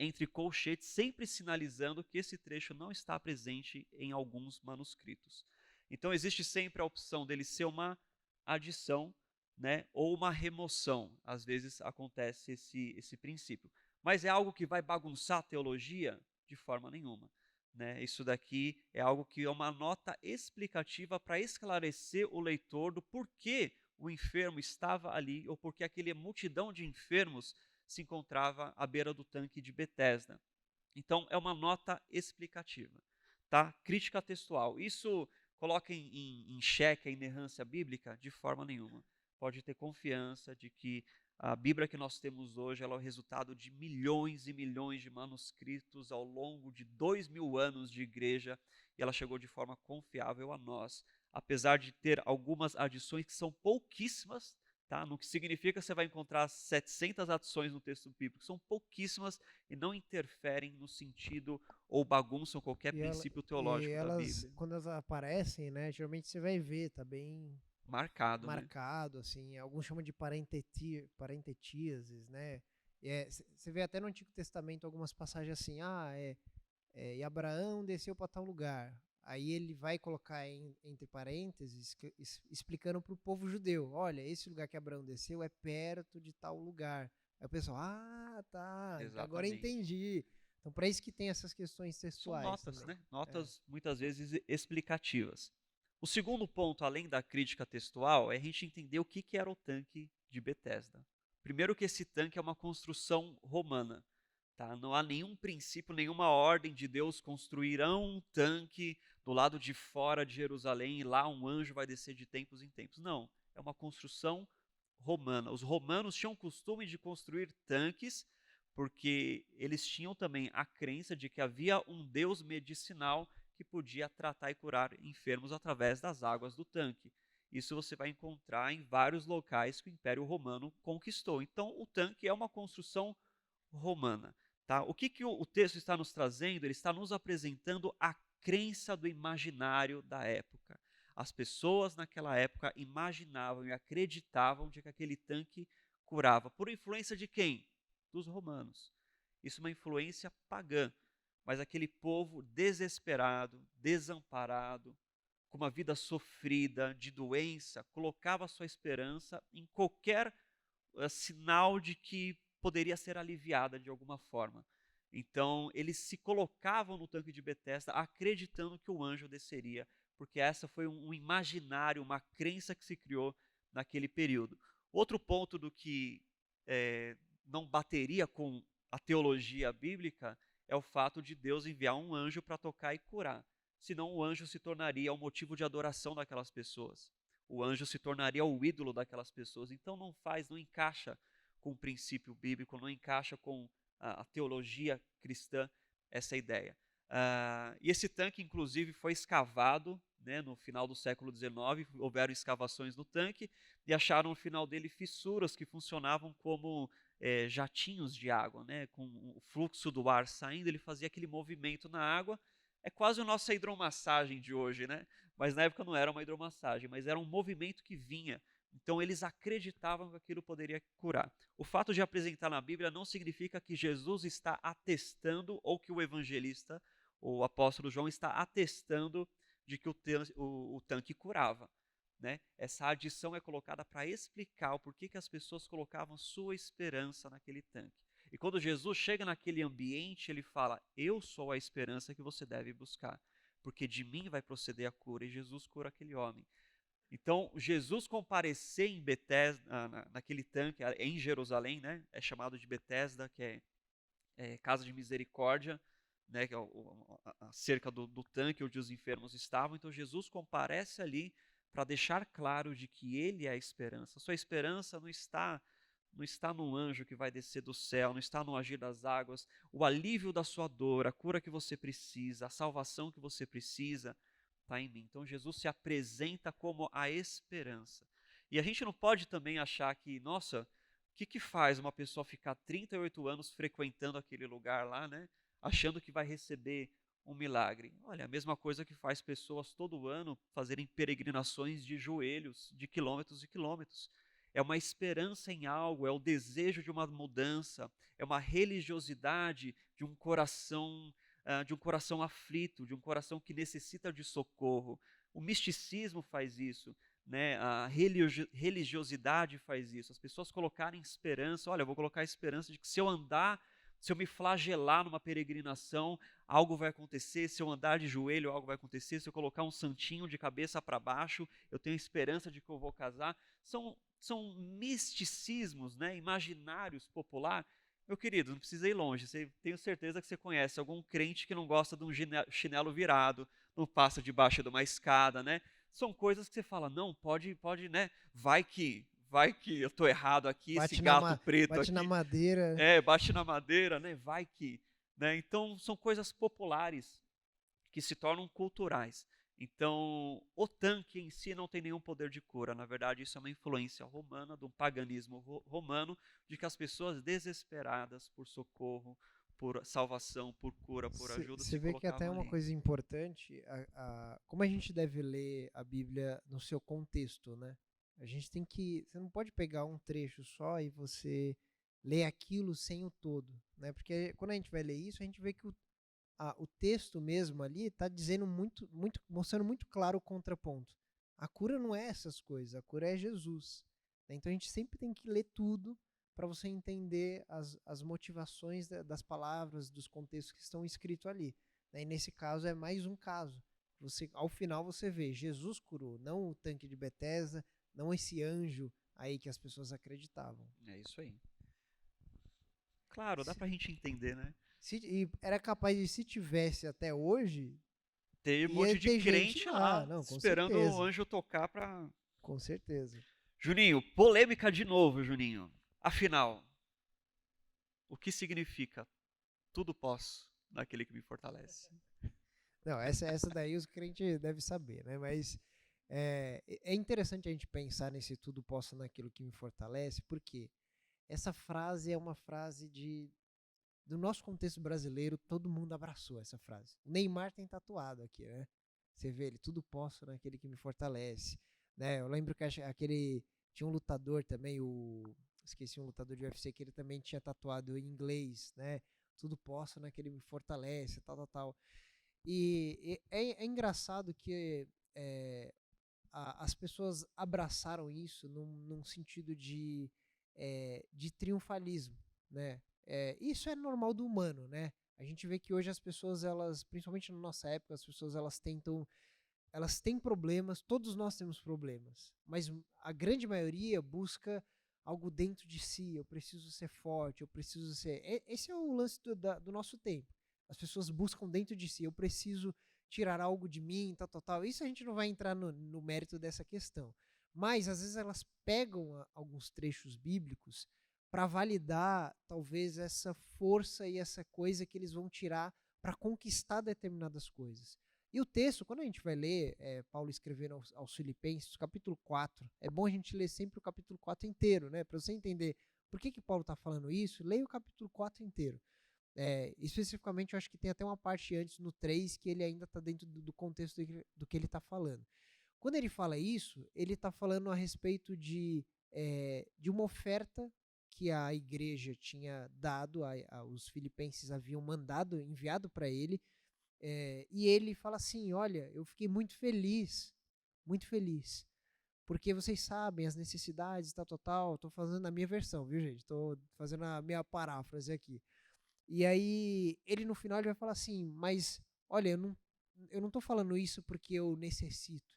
entre colchetes, sempre sinalizando que esse trecho não está presente em alguns manuscritos. Então existe sempre a opção dele ser uma adição, né, ou uma remoção. Às vezes acontece esse princípio. Mas é algo que vai bagunçar a teologia? De forma nenhuma. Né? Isso daqui é algo que é uma nota explicativa para esclarecer o leitor do porquê o enfermo estava ali, ou porque aquela multidão de enfermos se encontrava à beira do tanque de Betesda. Então, é uma nota explicativa. Tá? Crítica textual. Isso coloca em xeque a inerrância bíblica? De forma nenhuma. Pode ter confiança de que a Bíblia que nós temos hoje ela é o resultado de milhões e milhões de manuscritos ao longo de 2000 anos de igreja e ela chegou de forma confiável a nós. Apesar de ter algumas adições que são pouquíssimas, tá? No que significa que você vai encontrar 700 adições no texto bíblico, são pouquíssimas e não interferem no sentido ou bagunçam qualquer princípio E teológico da elas, Bíblia. quando elas aparecem, né, geralmente você vai ver, tá bem Marcado, né? marcado, assim, alguns chamam de parentetíases, né? Você vê até no Antigo Testamento algumas passagens assim, e Abraão desceu para tal lugar. Aí ele vai colocar entre parênteses, explicando para o povo judeu, olha, esse lugar que Abraão desceu é perto de tal lugar. Aí o pessoal, tá, então agora eu Exatamente. entendi. Então, para isso que tem essas questões São textuais notas, também. né? Notas muitas vezes explicativas. O segundo ponto, além da crítica textual, é a gente entender o que era o tanque de Betesda. Primeiro que esse tanque é uma construção romana. Tá? Não há nenhum princípio, nenhuma ordem de Deus construirão um tanque do lado de fora de Jerusalém e lá um anjo vai descer de tempos em tempos. Não, é uma construção romana. Os romanos tinham o costume de construir tanques porque eles tinham também a crença de que havia um Deus medicinal que podia tratar e curar enfermos através das águas do tanque. Isso você vai encontrar em vários locais que o Império Romano conquistou. Então, o tanque é uma construção romana. Tá? O que o texto está nos trazendo? Ele está nos apresentando a crença do imaginário da época. As pessoas naquela época imaginavam e acreditavam de que aquele tanque curava. Por influência de quem? Dos romanos. Isso é uma influência pagã. Mas aquele povo desesperado, desamparado, com uma vida sofrida, de doença, colocava sua esperança em qualquer sinal de que poderia ser aliviada de alguma forma. Então, eles se colocavam no tanque de Betesda acreditando que o anjo desceria, porque essa foi um imaginário, uma crença que se criou naquele período. Outro ponto do que não bateria com a teologia bíblica é o fato de Deus enviar um anjo para tocar e curar. Senão o anjo se tornaria o motivo de adoração daquelas pessoas. O anjo se tornaria o ídolo daquelas pessoas. Então não encaixa com o princípio bíblico, não encaixa com a teologia cristã essa ideia. E esse tanque, inclusive, foi escavado, né, no final do século XIX, houveram escavações no tanque e acharam no final dele fissuras que funcionavam como jatinhos de água, né, com o fluxo do ar saindo, ele fazia aquele movimento na água. É quase a nossa hidromassagem de hoje, né? Mas na época não era uma hidromassagem, mas era um movimento que vinha. Então eles acreditavam que aquilo poderia curar. O fato de apresentar na Bíblia não significa que Jesus está atestando ou que o evangelista, o apóstolo João, está atestando de que o tanque curava. Né? Essa adição é colocada para explicar o porquê que as pessoas colocavam sua esperança naquele tanque. E quando Jesus chega naquele ambiente, ele fala: eu sou a esperança que você deve buscar, porque de mim vai proceder a cura. E Jesus cura aquele homem. Então, Jesus comparecer em Betesda, naquele tanque, em Jerusalém, né? É chamado de Betesda, que é casa de misericórdia, né? Que é a cerca do tanque onde os enfermos estavam. Então, Jesus comparece ali para deixar claro de que ele é a esperança. A sua esperança não está num anjo que vai descer do céu, não está no agir das águas. O alívio da sua dor, a cura que você precisa, a salvação que você precisa, está em mim. Então Jesus se apresenta como a esperança. E a gente não pode também achar que, nossa, o que faz uma pessoa ficar 38 anos frequentando aquele lugar lá, né? Achando que vai receber um milagre. Olha, a mesma coisa que faz pessoas todo ano fazerem peregrinações de joelhos, de quilômetros e quilômetros. É uma esperança em algo, é o desejo de uma mudança, é uma religiosidade de um coração aflito, de um coração que necessita de socorro. O misticismo faz isso, né? A religiosidade faz isso. As pessoas colocarem esperança, olha, eu vou colocar a esperança de que se eu andar, se eu me flagelar numa peregrinação, algo vai acontecer, se eu andar de joelho, algo vai acontecer, se eu colocar um santinho de cabeça para baixo, eu tenho esperança de que eu vou casar. São misticismos, né, imaginários popular. Meu querido, não precisa ir longe, tenho certeza que você conhece algum crente que não gosta de um chinelo virado, não passa debaixo de uma escada, né? São coisas que você fala, não, pode, né? Vai que eu estou errado aqui, esse gato preto bate na aqui, madeira. bate na madeira, né? Vai que, né? Então são coisas populares que se tornam culturais. Então, o tanque em si não tem nenhum poder de cura. Na verdade, isso é uma influência romana, de um paganismo romano, de que as pessoas desesperadas por socorro, por salvação, por cura, por ajuda, Você se vê que até colocavam uma ali. coisa importante, como a gente deve ler a Bíblia no seu contexto, né? A gente tem que, você não pode pegar um trecho só e você ler aquilo sem o todo, né? Porque quando a gente vai ler isso, a gente vê que o texto mesmo ali está dizendo mostrando muito claro o contraponto. A cura não é essas coisas, a cura é Jesus. Né? Então a gente sempre tem que ler tudo para você entender as motivações das palavras, dos contextos que estão escritos ali. Né? E nesse caso é mais um caso. Ao final você vê, Jesus curou, não o tanque de Betesda, não esse anjo aí que as pessoas acreditavam. É isso aí. Claro, dá pra gente entender, né? E era capaz de, se tivesse até hoje, Tem um ia monte de ter gente crente lá. lá, Não, com esperando o certeza. anjo tocar pra... Com certeza. Juninho, polêmica de novo, Juninho. Afinal, o que significa tudo posso naquele que me fortalece? Não, essa daí os crentes devem saber, né? Mas é interessante a gente pensar nesse tudo posso naquilo que me fortalece, porque essa frase é uma frase do nosso contexto brasileiro, todo mundo abraçou essa frase. O Neymar tem tatuado aqui, né? Você vê ele, tudo posso naquele que me fortalece. Né? Eu lembro que tinha um lutador também, esqueci um lutador de UFC que ele também tinha tatuado em inglês, né? Tudo posso naquele que me fortalece, tal, tal, tal. E é engraçado que as pessoas abraçaram isso num sentido de triunfalismo, né? Isso é normal do humano, né? A gente vê que hoje as pessoas, elas, principalmente na nossa época, as pessoas elas têm problemas, todos nós temos problemas, mas a grande maioria busca algo dentro de si. Eu preciso ser forte, eu preciso ser. Esse é o lance do nosso tempo. As pessoas buscam dentro de si, eu preciso tirar algo de mim, tal, tal, tal. Isso a gente não vai entrar no mérito dessa questão. Mas, às vezes, elas pegam alguns trechos bíblicos para validar, talvez, essa força e essa coisa que eles vão tirar para conquistar determinadas coisas. E o texto, quando a gente vai ler Paulo escrevendo aos Filipenses, capítulo 4, é bom a gente ler sempre o capítulo 4 inteiro, né? Para você entender por que Paulo está falando isso, leia o capítulo 4 inteiro. Especificamente, eu acho que tem até uma parte antes, no 3, que ele ainda está dentro do contexto do que ele está falando. Quando ele fala isso, ele está falando a respeito de uma oferta que a igreja tinha dado, os filipenses haviam enviado para ele, e ele fala assim: olha, eu fiquei muito feliz, porque vocês sabem as necessidades, tal, tal, tal. Estou fazendo a minha versão, viu, gente? Estou fazendo a minha paráfrase aqui. E aí, ele no final ele vai falar assim: mas, olha, eu não estou falando isso porque eu necessito.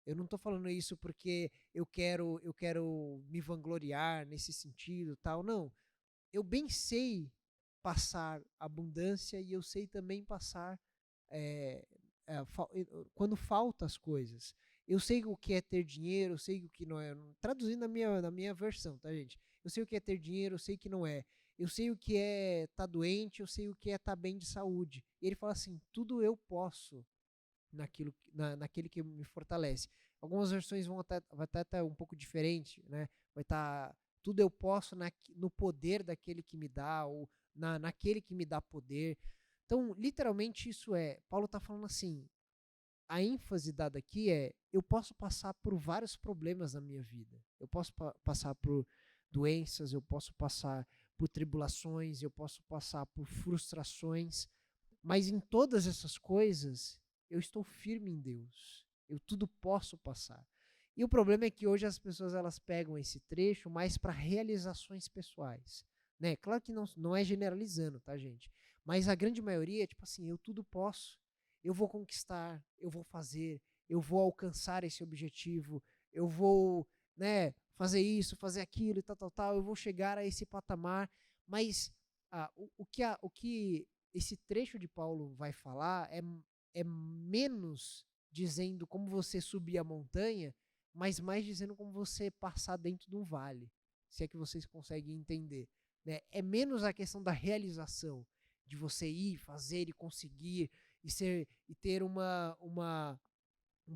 Eu não estou falando isso porque eu quero me vangloriar nesse sentido, tal. Não. Eu bem sei passar abundância e eu sei também passar é, quando faltam as coisas. Eu sei o que é ter dinheiro, eu sei o que não é. Traduzindo na minha versão, tá, gente? Eu sei o que é ter dinheiro, eu sei que não é. Eu sei o que é estar doente, eu sei o que é estar bem de saúde. E ele fala assim: tudo eu posso naquele que me fortalece. Algumas versões vai estar um pouco diferente, né? Vai estar tudo eu posso no poder daquele que me dá, ou naquele que me dá poder. Então, literalmente, Paulo está falando assim, a ênfase dada aqui eu posso passar por vários problemas na minha vida. Eu posso passar por doenças, eu posso passar por tribulações, eu posso passar por frustrações, mas em todas essas coisas, eu estou firme em Deus. Eu tudo posso passar. E o problema é que hoje as pessoas elas pegam esse trecho mais para realizações pessoais, né? Claro que não é generalizando, tá, gente? Mas a grande maioria é tipo assim: eu tudo posso. Eu vou conquistar, eu vou fazer, eu vou alcançar esse objetivo, eu vou, né, fazer isso, fazer aquilo e tal, tal, tal, eu vou chegar a esse patamar. Mas o que esse trecho de Paulo vai falar é menos dizendo como você subir a montanha, mas mais dizendo como você passar dentro de um vale, se é que vocês conseguem entender, né? É menos a questão da realização, de você ir, fazer e conseguir, e ter um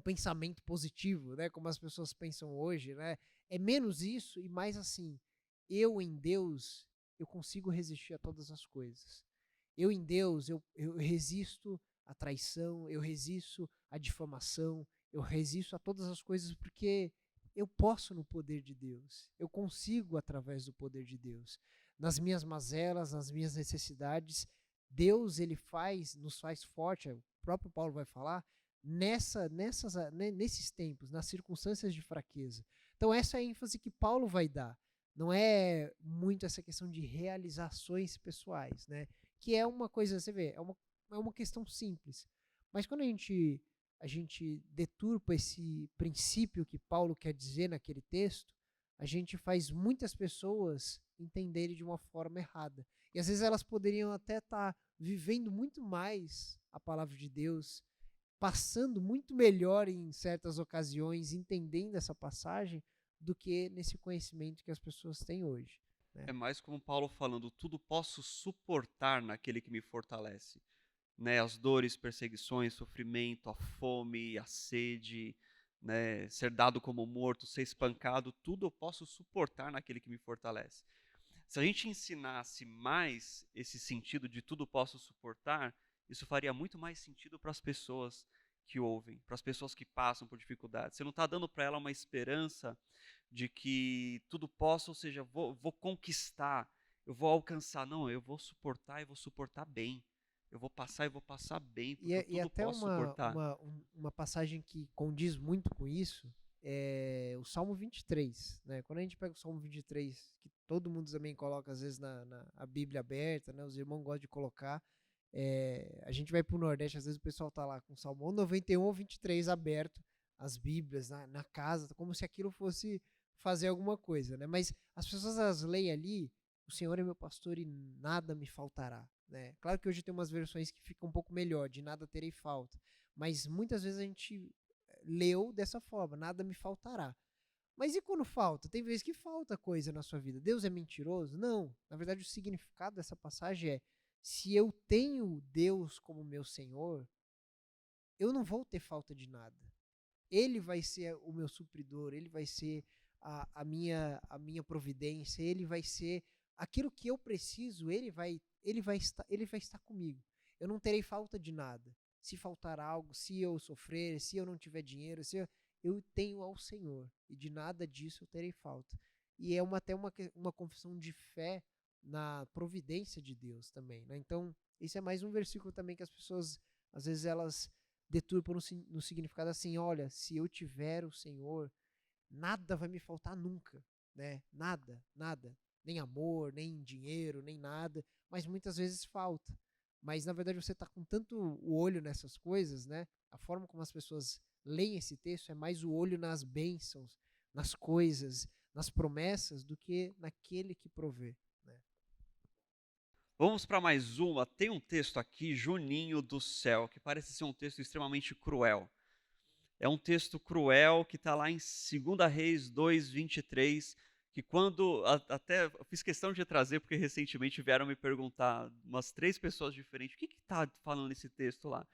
pensamento positivo, né? Como as pessoas pensam hoje, né? É menos isso e mais assim: eu em Deus, eu consigo resistir a todas as coisas. Eu em Deus, eu resisto à traição, eu resisto à difamação, eu resisto a todas as coisas porque eu posso no poder de Deus. Eu consigo através do poder de Deus. Nas minhas mazelas, nas minhas necessidades, Deus nos faz forte. O próprio Paulo vai falar nesses tempos, nas circunstâncias de fraqueza. Então essa é a ênfase que Paulo vai dar. Não é muito essa questão de realizações pessoais, né? Que é uma coisa, você vê, é uma questão simples. Mas quando a gente deturpa esse princípio que Paulo quer dizer naquele texto, a gente faz muitas pessoas entenderem de uma forma errada. E às vezes elas poderiam até estar vivendo muito mais a palavra de Deus, passando muito melhor em certas ocasiões, entendendo essa passagem, do que nesse conhecimento que as pessoas têm hoje, né? É mais como Paulo falando: tudo posso suportar naquele que me fortalece. Né, as dores, perseguições, sofrimento, a fome, a sede, né, ser dado como morto, ser espancado, tudo eu posso suportar naquele que me fortalece. Se a gente ensinasse mais esse sentido de tudo posso suportar, isso faria muito mais sentido para as pessoas que ouvem, para as pessoas que passam por dificuldades. Você não está dando para ela uma esperança de que tudo posso, ou seja, vou conquistar, eu vou alcançar. Não, eu vou suportar e vou suportar bem. Eu vou passar e vou passar bem, porque eu E tudo até posso suportar. uma passagem que condiz muito com isso é o Salmo 23, né? Quando a gente pega o Salmo 23, que todo mundo também coloca às vezes a Bíblia aberta, né? Os irmãos gostam de colocar, A gente vai pro Nordeste, às vezes o pessoal tá lá com o Salmo 91 ou 23 aberto, as Bíblias na casa, como se aquilo fosse fazer alguma coisa, né? Mas as pessoas elas leem ali, o Senhor é meu pastor e nada me faltará, né? Claro que hoje tem umas versões que ficam um pouco melhor, de nada terei falta, mas muitas vezes a gente leu dessa forma, nada me faltará. Mas e quando falta? Tem vezes que falta coisa na sua vida. Deus é mentiroso? Não. Na verdade, o significado dessa passagem é: se eu tenho Deus como meu Senhor, eu não vou ter falta de nada. Ele vai ser o meu supridor, ele vai ser a minha providência, ele vai ser aquilo que eu preciso, ele vai estar comigo. Eu não terei falta de nada. Se faltar algo, se eu sofrer, se eu não tiver dinheiro, eu tenho ao Senhor e de nada disso eu terei falta. E é até uma confissão de fé na providência de Deus também, né? Então, esse é mais um versículo também que as pessoas, às vezes, elas deturpam no significado assim: olha, se eu tiver o Senhor, nada vai me faltar nunca, né? Nada, nada. Nem amor, nem dinheiro, nem nada. Mas muitas vezes falta. Mas na verdade você está com tanto o olho nessas coisas, né? A forma como as pessoas leem esse texto é mais o olho nas bênçãos, nas coisas, nas promessas, do que naquele que provê, né? Vamos para mais uma. Tem um texto aqui, Juninho do Céu, que parece ser um texto extremamente cruel. É um texto cruel que está lá em 2 Reis 2:23, que quando, até fiz questão de trazer, porque recentemente vieram me perguntar, umas 3 pessoas diferentes, o que está falando nesse texto lá?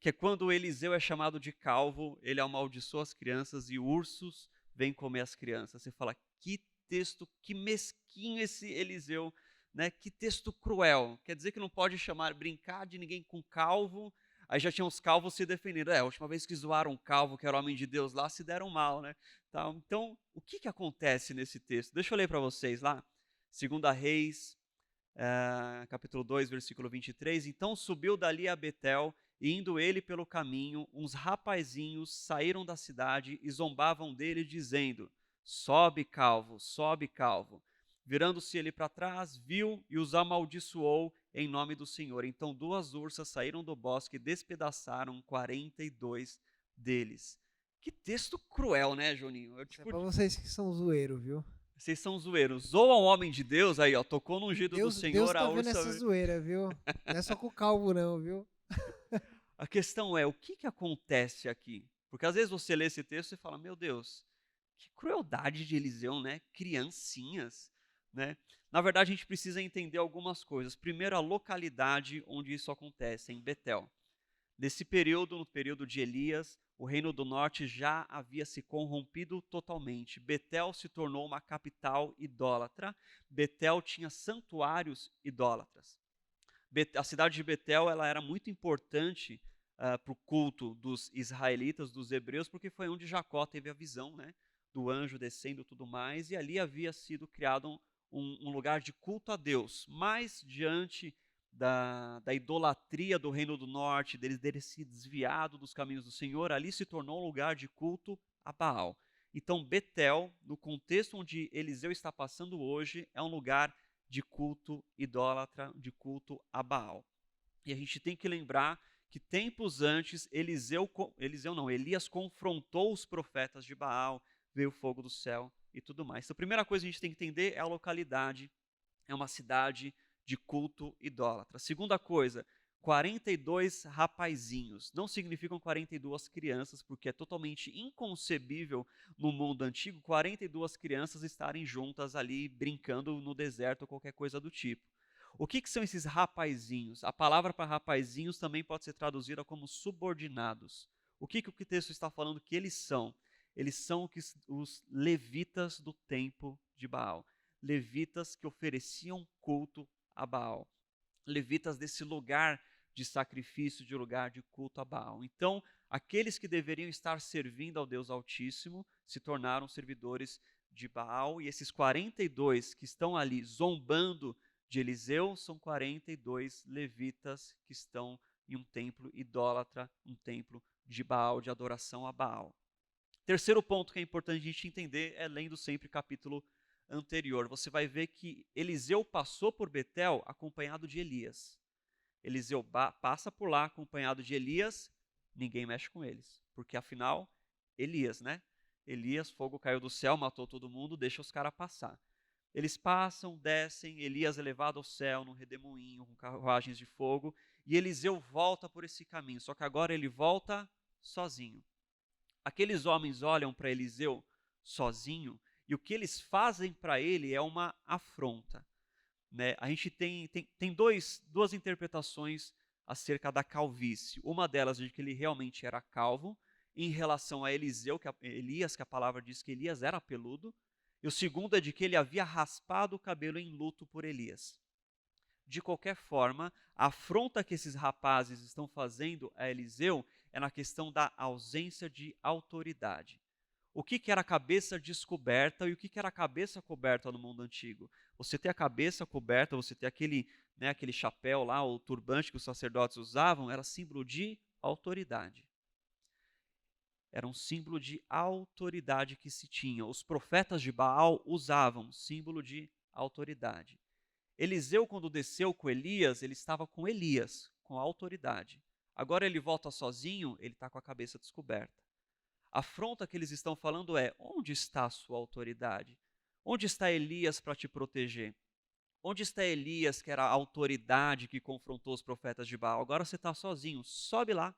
Que é quando Eliseu é chamado de calvo, ele amaldiçoa as crianças e ursos vêm comer as crianças. Você fala, que texto, que mesquinho esse Eliseu, né? Que texto cruel. Quer dizer que não pode brincar de ninguém com calvo. Aí já tinha os calvos se defendendo. A última vez que zoaram um calvo, que era homem de Deus lá, se deram mal, né? Tá, então, o que acontece nesse texto? Deixa eu ler para vocês lá. 2 Reis, capítulo 2, versículo 23. Então subiu dali a Betel, e indo ele pelo caminho, uns rapazinhos saíram da cidade e zombavam dele, dizendo: sobe, calvo, sobe, calvo. Virando-se ele para trás, viu e os amaldiçoou em nome do Senhor. Então 2 ursas saíram do bosque e despedaçaram 42 deles. Que texto cruel, né, Juninho? Isso é pra vocês que são zoeiro, viu? Vocês são zoeiros. Zoam o homem de Deus, aí, ó, tocou no ungido do Deus Senhor, tá a vendo essa ursa. zoeira, viu? Não é só com o calvo, não, viu? A questão é, o que acontece aqui? Porque às vezes você lê esse texto e fala, meu Deus, que crueldade de Eliseu, né? Criancinhas, né? Na verdade, a gente precisa entender algumas coisas. Primeiro, a localidade onde isso acontece, em Betel. Nesse período, no período de Elias, o reino do norte já havia se corrompido totalmente. Betel se tornou uma capital idólatra. Betel tinha santuários idólatras. A cidade de Betel ela era muito importante para o culto dos israelitas, dos hebreus, porque foi onde Jacó teve a visão, né, do anjo descendo e tudo mais, e ali havia sido criado um lugar de culto a Deus. Mas diante da idolatria do reino do norte, deles terem se desviado dos caminhos do Senhor, ali se tornou um lugar de culto a Baal. Então Betel, no contexto onde Eliseu está passando hoje, é um lugar de culto idólatra, de culto a Baal. E a gente tem que lembrar que tempos antes Elias confrontou os profetas de Baal, veio o fogo do céu e tudo mais. Então a primeira coisa que a gente tem que entender é a localidade, é uma cidade de culto idólatra. Segunda coisa, 42 rapazinhos. Não significam 42 crianças, porque é totalmente inconcebível no mundo antigo 42 crianças estarem juntas ali brincando no deserto ou qualquer coisa do tipo. O que são esses rapazinhos? A palavra para rapazinhos também pode ser traduzida como subordinados. O que o texto está falando que eles são? Eles são os levitas do templo de Baal. Levitas que ofereciam culto a Baal. Levitas desse lugar de sacrifício, de lugar de culto a Baal. Então, aqueles que deveriam estar servindo ao Deus Altíssimo se tornaram servidores de Baal, e esses 42 que estão ali zombando de Eliseu são 42 levitas que estão em um templo idólatra, um templo de Baal, de adoração a Baal. Terceiro ponto que é importante a gente entender é lendo sempre o capítulo anterior. Você vai ver que Eliseu passou por Betel acompanhado de Elias. Eliseu passa por lá acompanhado de Elias, ninguém mexe com eles, porque afinal, Elias, né? Elias, fogo caiu do céu, matou todo mundo, deixa os caras passar. Eles passam, descem, Elias é levado ao céu num redemoinho com carruagens de fogo, e Eliseu volta por esse caminho, só que agora ele volta sozinho. Aqueles homens olham para Eliseu sozinho, e o que eles fazem para ele é uma afronta. Né? A gente tem duas interpretações acerca da calvície. Uma delas de que ele realmente era calvo, em relação a Elias, que a palavra diz que Elias era peludo, e o segundo é de que ele havia raspado o cabelo em luto por Elias. De qualquer forma, a afronta que esses rapazes estão fazendo a Eliseu é na questão da ausência de autoridade. O que era a cabeça descoberta e o que era a cabeça coberta no mundo antigo? Você ter a cabeça coberta, você ter aquele chapéu lá, o turbante que os sacerdotes usavam, era símbolo de autoridade. Era um símbolo de autoridade que se tinha. Os profetas de Baal usavam símbolo de autoridade. Eliseu, quando desceu com Elias, ele estava com Elias, com autoridade. Agora ele volta sozinho, ele está com a cabeça descoberta. A afronta que eles estão falando é: onde está a sua autoridade? Onde está Elias para te proteger? Onde está Elias, que era a autoridade que confrontou os profetas de Baal? Agora você está sozinho, sobe lá.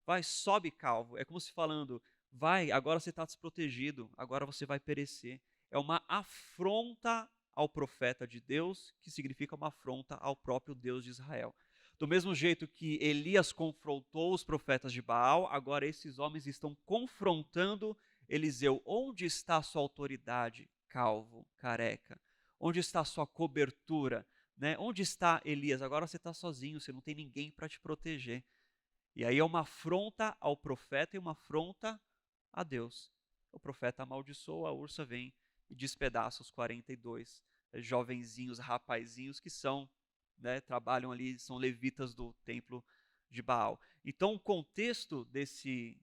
Vai, sobe, calvo. É como se falando: vai, agora você está desprotegido, agora você vai perecer. É uma afronta ao profeta de Deus, que significa uma afronta ao próprio Deus de Israel. Do mesmo jeito que Elias confrontou os profetas de Baal, agora esses homens estão confrontando Eliseu. Onde está a sua autoridade, calvo, careca? Onde está a sua cobertura? Né? Onde está Elias? Agora você está sozinho, você não tem ninguém para te proteger. E aí é uma afronta ao profeta e uma afronta a Deus. O profeta amaldiçoa, a ursa vem e despedaça os 42 jovenzinhos, rapazinhos que trabalham ali, são levitas do templo de Baal. Então o contexto desse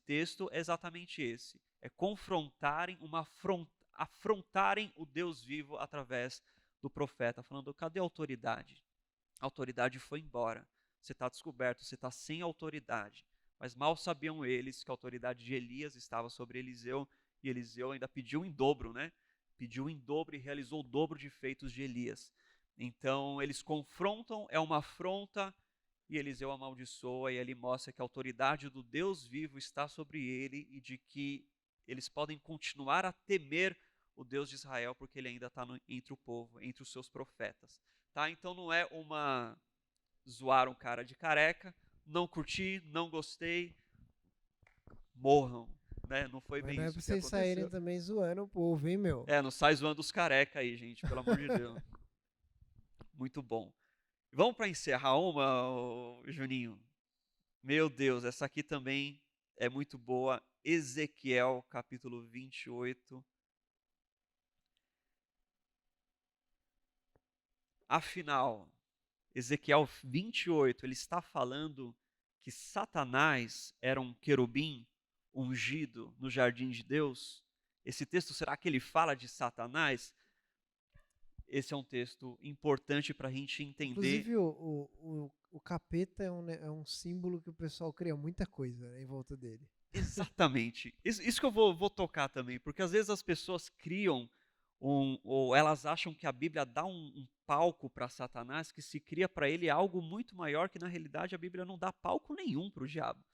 texto é exatamente esse. É confrontarem, afrontarem o Deus vivo através do profeta, falando: cadê a autoridade? A autoridade foi embora. Você está descoberto, você está sem autoridade. Mas mal sabiam eles que a autoridade de Elias estava sobre Eliseu, e Eliseu ainda pediu em dobro, né? Pediu em dobro e realizou o dobro de feitos de Elias. Então eles confrontam, é uma afronta, e Eliseu amaldiçoa, e ele mostra que a autoridade do Deus vivo está sobre ele e de que eles podem continuar a temer o Deus de Israel, porque ele ainda está entre o povo, entre os seus profetas. Tá? Então não é zoar um cara de careca, não curti, não gostei, morram. Né? Não foi Mas bem não é isso pra que vocês saírem aconteceu. também zoando o povo, hein, meu? Não sai zoando os careca aí, gente, pelo amor de Deus. Muito bom. Vamos para encerrar uma, Juninho? Meu Deus, essa aqui também é muito boa. Ezequiel, capítulo 28. Afinal, Ezequiel 28, ele está falando que Satanás era um querubim ungido no jardim de Deus. Esse texto, será que ele fala de Satanás? Esse é um texto importante para a gente entender. Inclusive, o capeta é um símbolo que o pessoal cria muita coisa, né, em volta dele. Exatamente. Isso que eu vou tocar também, porque às vezes as pessoas criam ou elas acham que a Bíblia dá um palco para Satanás, que se cria para ele algo muito maior, que na realidade a Bíblia não dá palco nenhum para o diabo.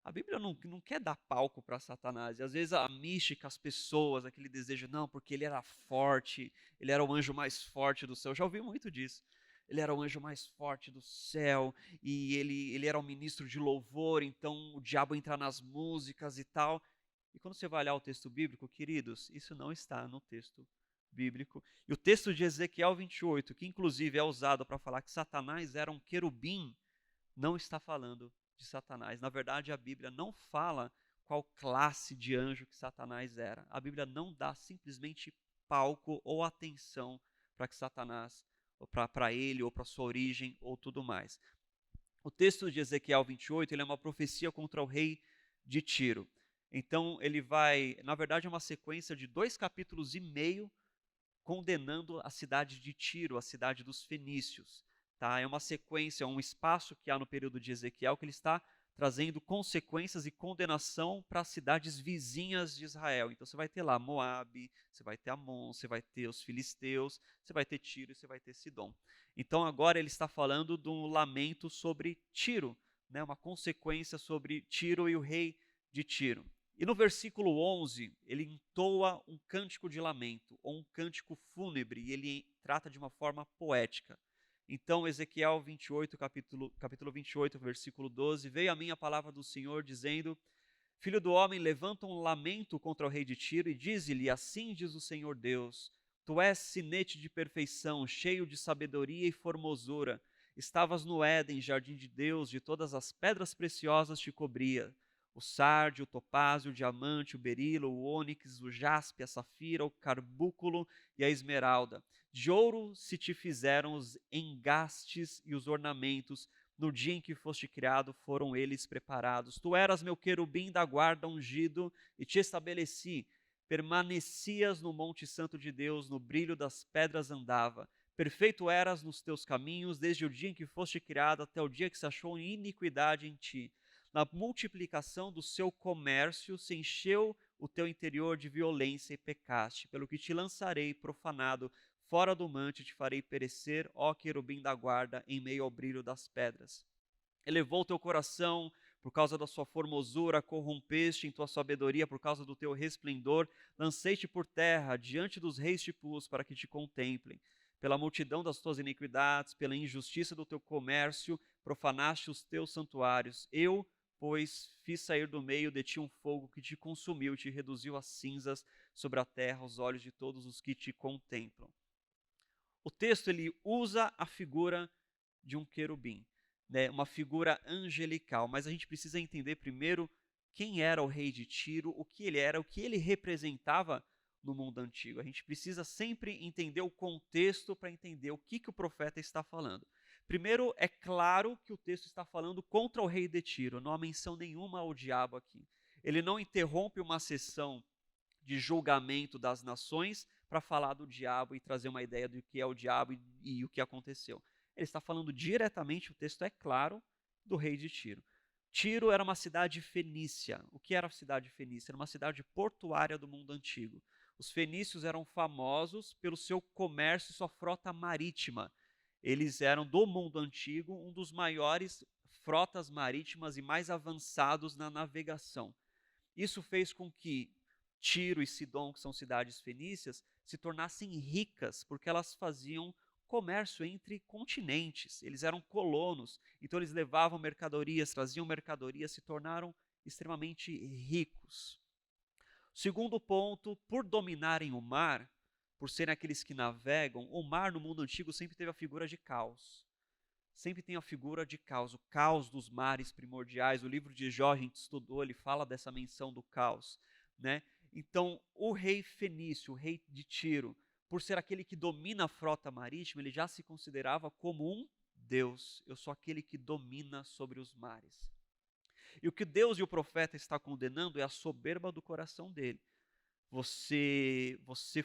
A Bíblia não quer dar palco para Satanás. E às vezes a mística, as pessoas, aquele desejo, não, porque ele era forte, ele era o anjo mais forte do céu. Eu já ouvi muito disso. Ele era o anjo mais forte do céu, e ele era o ministro de louvor, então o diabo entra nas músicas e tal. E quando você vai olhar o texto bíblico, queridos, isso não está no texto bíblico. E o texto de Ezequiel 28, que inclusive é usado para falar que Satanás era um querubim, não está falando de Satanás. Na verdade, a Bíblia não fala qual classe de anjo que Satanás era. A Bíblia não dá simplesmente palco ou atenção para que Satanás, ou para ele, ou para sua origem, ou tudo mais. O texto de Ezequiel 28, ele é uma profecia contra o rei de Tiro. Então, ele vai, na verdade, é uma sequência de 2,5 capítulos condenando a cidade de Tiro, a cidade dos fenícios. tá? É uma sequência, um espaço que há no período de Ezequiel que ele está trazendo consequências e condenação para as cidades vizinhas de Israel. Então você vai ter lá Moabe, você vai ter Amon, você vai ter os filisteus, você vai ter Tiro e você vai ter Sidom. Então agora ele está falando de um lamento sobre Tiro, né? Uma consequência sobre Tiro e o rei de Tiro. E no versículo 11, ele entoa um cântico de lamento, ou um cântico fúnebre, e ele trata de uma forma poética. Então, Ezequiel 28, capítulo 28, versículo 12, veio a mim a palavra do Senhor, dizendo, Filho do homem, levanta um lamento contra o rei de Tiro, e dize-lhe, assim diz o Senhor Deus, tu és sinete de perfeição, cheio de sabedoria e formosura, estavas no Éden, jardim de Deus, de todas as pedras preciosas te cobria, o sardio, o topázio, o diamante, o berilo, o ônix, o jaspe, a safira, o carbúnculo e a esmeralda. De ouro se te fizeram os engastes e os ornamentos, no dia em que foste criado foram eles preparados. Tu eras meu querubim da guarda ungido e te estabeleci. Permanecias no monte santo de Deus, no brilho das pedras andava. Perfeito eras nos teus caminhos, desde o dia em que foste criado até o dia que se achou iniquidade em ti. Na multiplicação do seu comércio se encheu o teu interior de violência e pecaste, pelo que te lançarei profanado fora do manto e te farei perecer, ó querubim da guarda, em meio ao brilho das pedras. Elevou teu coração por causa da sua formosura, corrompeste em tua sabedoria por causa do teu resplendor, lancei-te por terra diante dos reis te pus para que te contemplem. Pela multidão das tuas iniquidades, pela injustiça do teu comércio, profanaste os teus santuários. Eu, pois, fiz sair do meio de ti um fogo que te consumiu e te reduziu a cinzas sobre a terra aos olhos de todos os que te contemplam. O texto ele usa a figura de um querubim, né, uma figura angelical, mas a gente precisa entender primeiro quem era o rei de Tiro, o que ele era, o que ele representava no mundo antigo. A gente precisa sempre entender o contexto para entender o que o profeta está falando. Primeiro, é claro que o texto está falando contra o rei de Tiro, não há menção nenhuma ao diabo aqui. Ele não interrompe uma sessão de julgamento das nações para falar do diabo e trazer uma ideia do que é o diabo e o que aconteceu. Ele está falando diretamente, o texto é claro, do rei de Tiro. Tiro era uma cidade fenícia. O que era a cidade fenícia? Era uma cidade portuária do mundo antigo. Os fenícios eram famosos pelo seu comércio e sua frota marítima. Eles eram, do mundo antigo, um dos maiores frotas marítimas e mais avançados na navegação. Isso fez com que Tiro e Sidom, que são cidades fenícias, se tornassem ricas, porque elas faziam comércio entre continentes. Eles eram colonos, então eles levavam mercadorias, traziam mercadorias, se tornaram extremamente ricos. Segundo ponto, por dominarem o mar, por serem aqueles que navegam, o mar no mundo antigo sempre teve a figura de caos. Sempre tem a figura de caos, o caos dos mares primordiais. O livro de Jó, a gente estudou, ele fala dessa menção do caos, né? Então, o rei fenício, o rei de Tiro, por ser aquele que domina a frota marítima, ele já se considerava como um Deus. Eu sou aquele que domina sobre os mares. E o que Deus e o profeta estão condenando é a soberba do coração dele. Você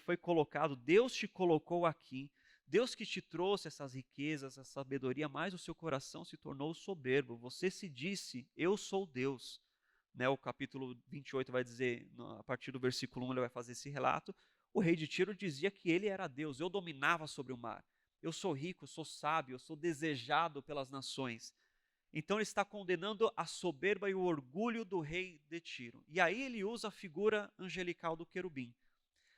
foi colocado, Deus te colocou aqui, Deus que te trouxe essas riquezas, essa sabedoria, mas o seu coração se tornou soberbo. Você se disse, eu sou Deus. Né, o capítulo 28 vai dizer, a partir do versículo 1 ele vai fazer esse relato, o rei de Tiro dizia que ele era Deus, eu dominava sobre o mar, eu sou rico, eu sou sábio, eu sou desejado pelas nações. Então ele está condenando a soberba e o orgulho do rei de Tiro. E aí ele usa a figura angelical do querubim.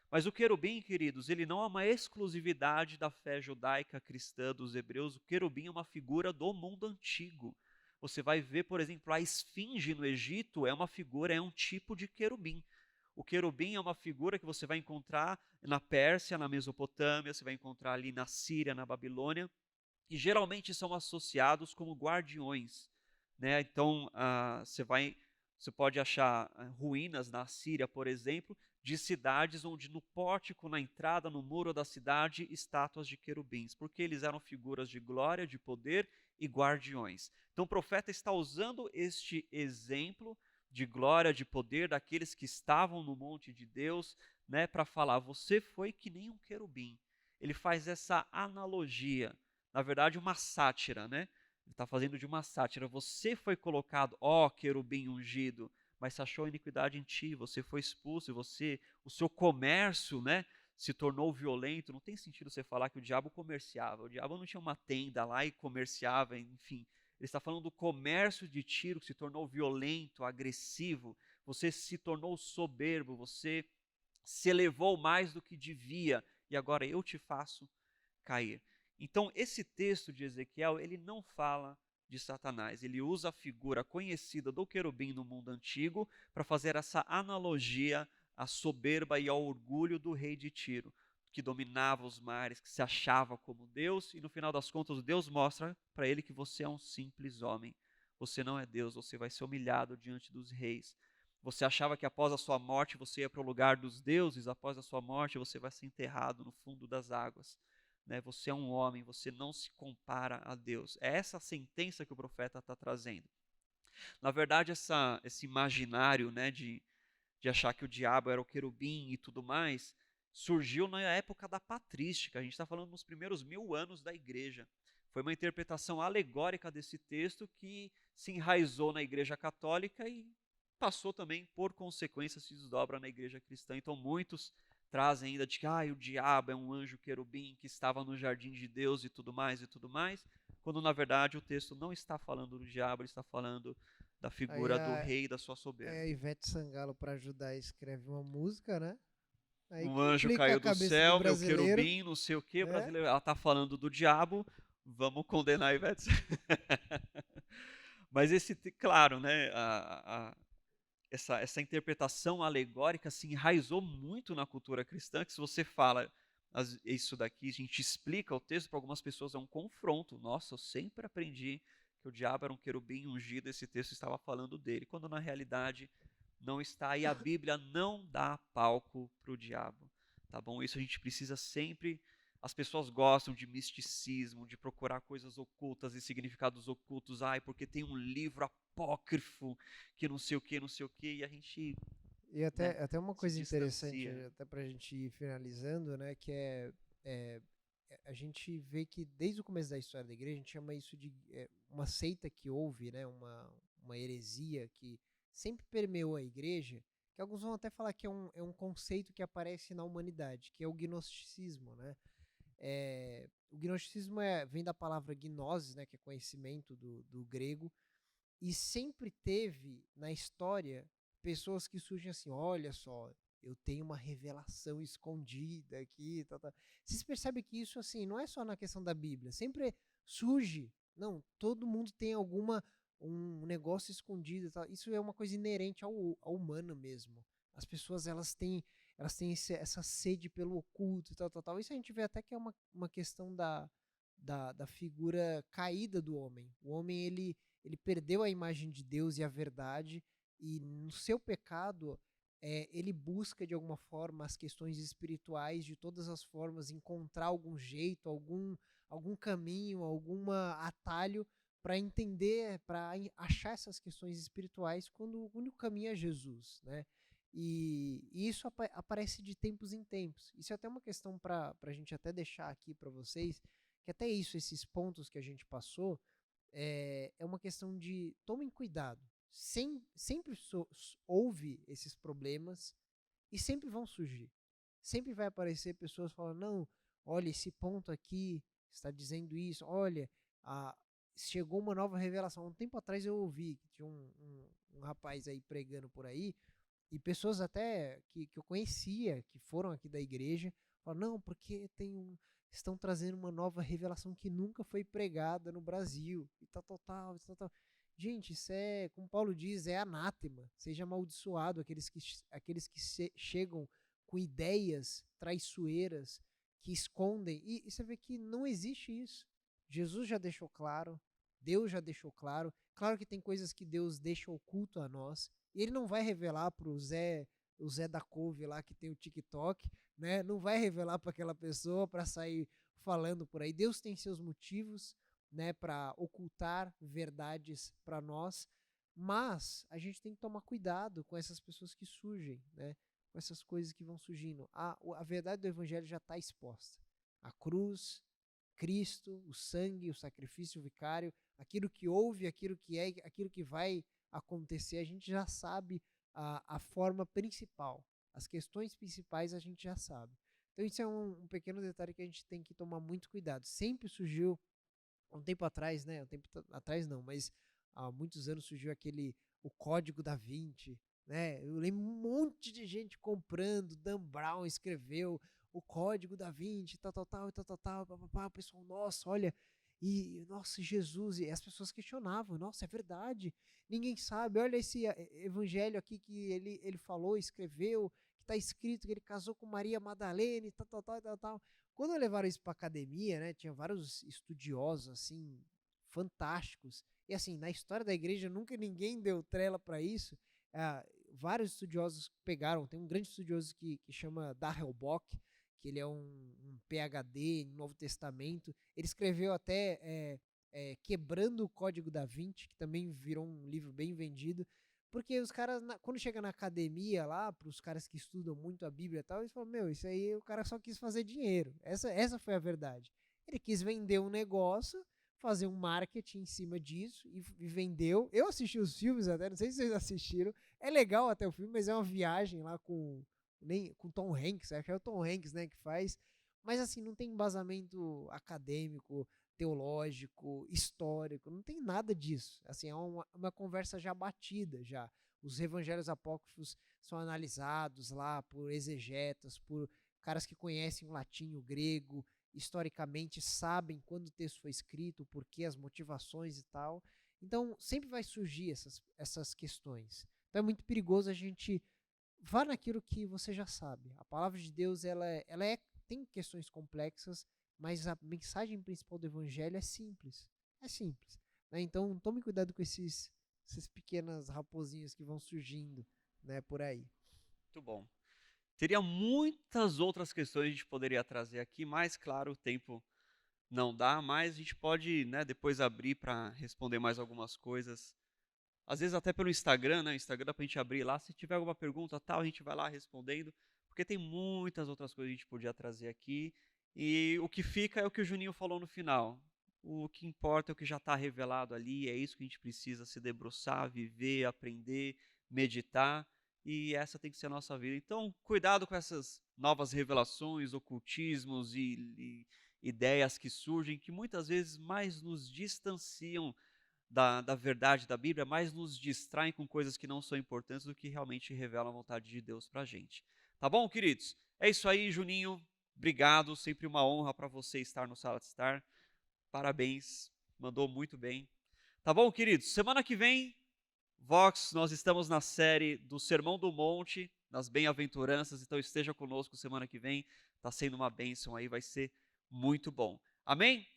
Mas o querubim, queridos, ele não é uma exclusividade da fé judaica cristã dos hebreus. O querubim é uma figura do mundo antigo. Você vai ver, por exemplo, a esfinge no Egito é uma figura, é um tipo de querubim. O querubim é uma figura que você vai encontrar na Pérsia, na Mesopotâmia, você vai encontrar ali na Síria, na Babilônia, e geralmente são associados como guardiões, né? Então, você pode achar ruínas na Síria, por exemplo, de cidades onde no pórtico, na entrada, no muro da cidade, estátuas de querubins, porque eles eram figuras de glória, de poder e guardiões. Então o profeta está usando este exemplo de glória, de poder daqueles que estavam no monte de Deus, né, para falar, você foi que nem um querubim. Ele faz essa analogia, na verdade, uma sátira, né? Ele está fazendo de uma sátira. Você foi colocado, ó querubim ungido, mas se achou iniquidade em ti, você foi expulso, e o seu comércio, né, se tornou violento. Não tem sentido você falar que o diabo comerciava. O diabo não tinha uma tenda lá e comerciava, enfim. Ele está falando do comércio de Tiro que se tornou violento, agressivo. Você se tornou soberbo, você se elevou mais do que devia, e agora eu te faço cair. Então, esse texto de Ezequiel, ele não fala de Satanás, ele usa a figura conhecida do querubim no mundo antigo para fazer essa analogia à soberba e ao orgulho do rei de Tiro, que dominava os mares, que se achava como Deus, e no final das contas Deus mostra para ele que você é um simples homem, você não é Deus, você vai ser humilhado diante dos reis. Você achava que após a sua morte você ia para o lugar dos deuses, após a sua morte você vai ser enterrado no fundo das águas. Né? Você é um homem, você não se compara a Deus. É essa a sentença que o profeta está trazendo. Na verdade, esse imaginário, né, de achar que o diabo era o querubim e tudo mais, surgiu na época da patrística. A gente está falando nos primeiros 1000 anos da igreja. Foi uma interpretação alegórica desse texto que se enraizou na igreja católica e passou também, por consequência, se desdobra na igreja cristã. Então muitos trazem ainda de que o diabo é um anjo querubim que estava no jardim de Deus e tudo mais, quando na verdade o texto não está falando do diabo, ele está falando da Aí figura do a, rei e da sua aí soberba. a Ivete Sangalo, para ajudar, escreve uma música, né? Aí Um anjo complica a caiu do cabeça do céu, meu brasileiro, querubim, não sei o que, né? brasileiro. Ela está falando do diabo, vamos condenar a Ivete. Mas claro, né, essa interpretação alegórica se enraizou muito na cultura cristã, que se você fala isso daqui, a gente explica o texto para algumas pessoas, é um confronto. Nossa, eu sempre aprendi que o diabo era um querubim ungido, esse texto estava falando dele, quando na realidade não está, e a Bíblia não dá palco para o diabo, tá bom? Isso a gente precisa sempre. As pessoas gostam de misticismo, de procurar coisas ocultas e significados ocultos, porque tem um livro apócrifo que não sei o que, não sei o que, e a gente, E né, até uma se coisa interessante, distancia. até pra gente ir finalizando, né? Que é a gente vê que desde o começo da história da igreja, a gente chama isso de uma seita que houve, né? Uma heresia que sempre permeou a igreja, que alguns vão até falar que é um conceito que aparece na humanidade, que é o gnosticismo, né? O gnosticismo vem da palavra gnosis, né? Que é conhecimento do grego, e sempre teve na história pessoas que surgem assim, olha só, eu tenho uma revelação escondida aqui, tal, tal. Vocês percebem que isso assim não é só na questão da Bíblia, sempre surge. Não, todo mundo tem um negócio escondido, tal. Isso é uma coisa inerente ao humano mesmo. As pessoas elas têm essa sede pelo oculto, tal, tal, tal. Isso a gente vê até que é uma questão da figura caída do homem. O homem ele perdeu a imagem de Deus e a verdade, e no seu pecado, ele busca de alguma forma as questões espirituais, de todas as formas, encontrar algum jeito, algum caminho, algum atalho para entender, para achar essas questões espirituais, quando o único caminho é Jesus, né? E isso aparece de tempos em tempos. Isso é até uma questão para a gente até deixar aqui para vocês, que até isso, esses pontos que a gente passou, é uma questão de tomem cuidado. Sempre houve esses problemas e sempre vão surgir. Sempre vai aparecer pessoas falando, não, olha, esse ponto aqui está dizendo isso, olha, a, chegou uma nova revelação. Um tempo atrás eu ouvi que tinha um rapaz aí pregando por aí, e pessoas até que eu conhecia, que foram aqui da igreja, falaram, não, porque estão trazendo uma nova revelação que nunca foi pregada no Brasil, e tal, tal, tal, e tal, tal. Gente, isso como Paulo diz, é anátema. Seja amaldiçoado aqueles que chegam com ideias traiçoeiras, que escondem. E você vê que não existe isso. Jesus já deixou claro, Deus já deixou claro. Claro que tem coisas que Deus deixa oculto a nós. E ele não vai revelar para o Zé da Couve lá que tem o TikTok, né? Não vai revelar para aquela pessoa para sair falando por aí. Deus tem seus motivos, né, para ocultar verdades para nós, mas a gente tem que tomar cuidado com essas pessoas que surgem, né? Com essas coisas que vão surgindo. A verdade do evangelho já está exposta. A cruz, Cristo, o sangue, o sacrifício vicário, aquilo que houve, aquilo que é, aquilo que vai acontecer, a gente já sabe a forma principal. As questões principais a gente já sabe. Então isso é um pequeno detalhe que a gente tem que tomar muito cuidado. Sempre surgiu, há um tempo atrás, né? Um tempo atrás não, mas há muitos anos surgiu o Código da Vinci, né? Eu lembro um monte de gente comprando, Dan Brown escreveu o Código da Vinci, tal, o pessoal, nossa, olha, e, nossa, Jesus, e as pessoas questionavam, nossa, é verdade, ninguém sabe, olha esse evangelho aqui que ele falou, escreveu, que está escrito que ele casou com Maria Madalena, tal. Quando levaram isso para academia, né, tinha vários estudiosos, assim, fantásticos, e assim, na história da igreja nunca ninguém deu trela para isso. Vários estudiosos pegaram, tem um grande estudioso que chama Darrell Bock, que ele é um PhD em Novo Testamento, ele escreveu até Quebrando o Código da Vinci, que também virou um livro bem vendido, porque os caras, quando chega na academia lá, para os caras que estudam muito a Bíblia e tal, eles falam, meu, isso aí o cara só quis fazer dinheiro, essa foi a verdade. Ele quis vender um negócio, fazer um marketing em cima disso e vendeu. Eu assisti os filmes até, não sei se vocês assistiram, é legal até o filme, mas é uma viagem lá com Tom Hanks, acho que é o Tom Hanks, né, que faz, mas assim, não tem embasamento acadêmico, teológico, histórico, não tem nada disso, assim, é uma conversa já batida, já. Os evangelhos apócrifos são analisados lá por exegetas, por caras que conhecem o latim, o grego, historicamente sabem quando o texto foi escrito, o porquê, as motivações e tal, então sempre vai surgir essas questões, então é muito perigoso a gente vá naquilo que você já sabe. A palavra de Deus tem questões complexas, mas a mensagem principal do evangelho é simples. É simples. Né? Então tome cuidado com esses pequenas raposinhas que vão surgindo, né, por aí. Muito bom. Teria muitas outras questões que a gente poderia trazer aqui, mas claro, o tempo não dá, mas a gente pode, né, depois abrir para responder mais algumas coisas. Às vezes até pelo Instagram, né? O Instagram dá pra gente abrir lá. Se tiver alguma pergunta, tal, a gente vai lá respondendo. Porque tem muitas outras coisas que a gente podia trazer aqui. E o que fica é o que o Juninho falou no final. O que importa é o que já está revelado ali. É isso que a gente precisa se debruçar, viver, aprender, meditar. E essa tem que ser a nossa vida. Então, cuidado com essas novas revelações, ocultismos e ideias que surgem, que muitas vezes mais nos distanciam da verdade da Bíblia, mais nos distraem com coisas que não são importantes do que realmente revelam a vontade de Deus para a gente. Tá bom, queridos? É isso aí, Juninho. Obrigado, sempre uma honra para você estar no Sala de Estar. Parabéns, mandou muito bem. Tá bom, queridos? Semana que vem, Vox, nós estamos na série do Sermão do Monte, nas bem-aventuranças, então esteja conosco semana que vem. Está sendo uma bênção aí, vai ser muito bom. Amém?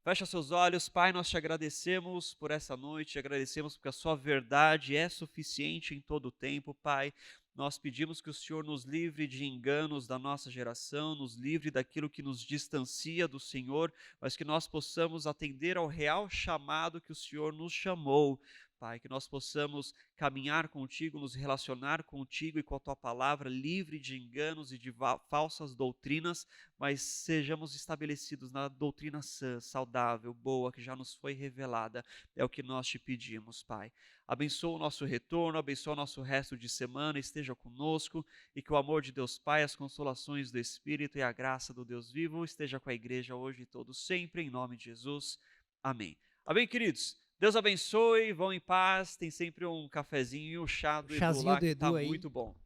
Fecha seus olhos, Pai, nós te agradecemos por essa noite, te agradecemos porque a sua verdade é suficiente em todo o tempo, Pai. Nós pedimos que o Senhor nos livre de enganos da nossa geração, nos livre daquilo que nos distancia do Senhor, mas que nós possamos atender ao real chamado que o Senhor nos chamou. Pai, que nós possamos caminhar contigo, nos relacionar contigo e com a tua palavra, livre de enganos e de falsas doutrinas, mas sejamos estabelecidos na doutrina sã, saudável, boa, que já nos foi revelada. É o que nós te pedimos, Pai. Abençoa o nosso retorno, abençoa o nosso resto de semana, esteja conosco e que o amor de Deus Pai, as consolações do Espírito e a graça do Deus vivo esteja com a igreja hoje e todos sempre, em nome de Jesus. Amém. Amém, queridos? Deus abençoe, vão em paz, tem sempre um cafezinho, o chá do Edu Chazinho lá do que está Edu aí. muito bom.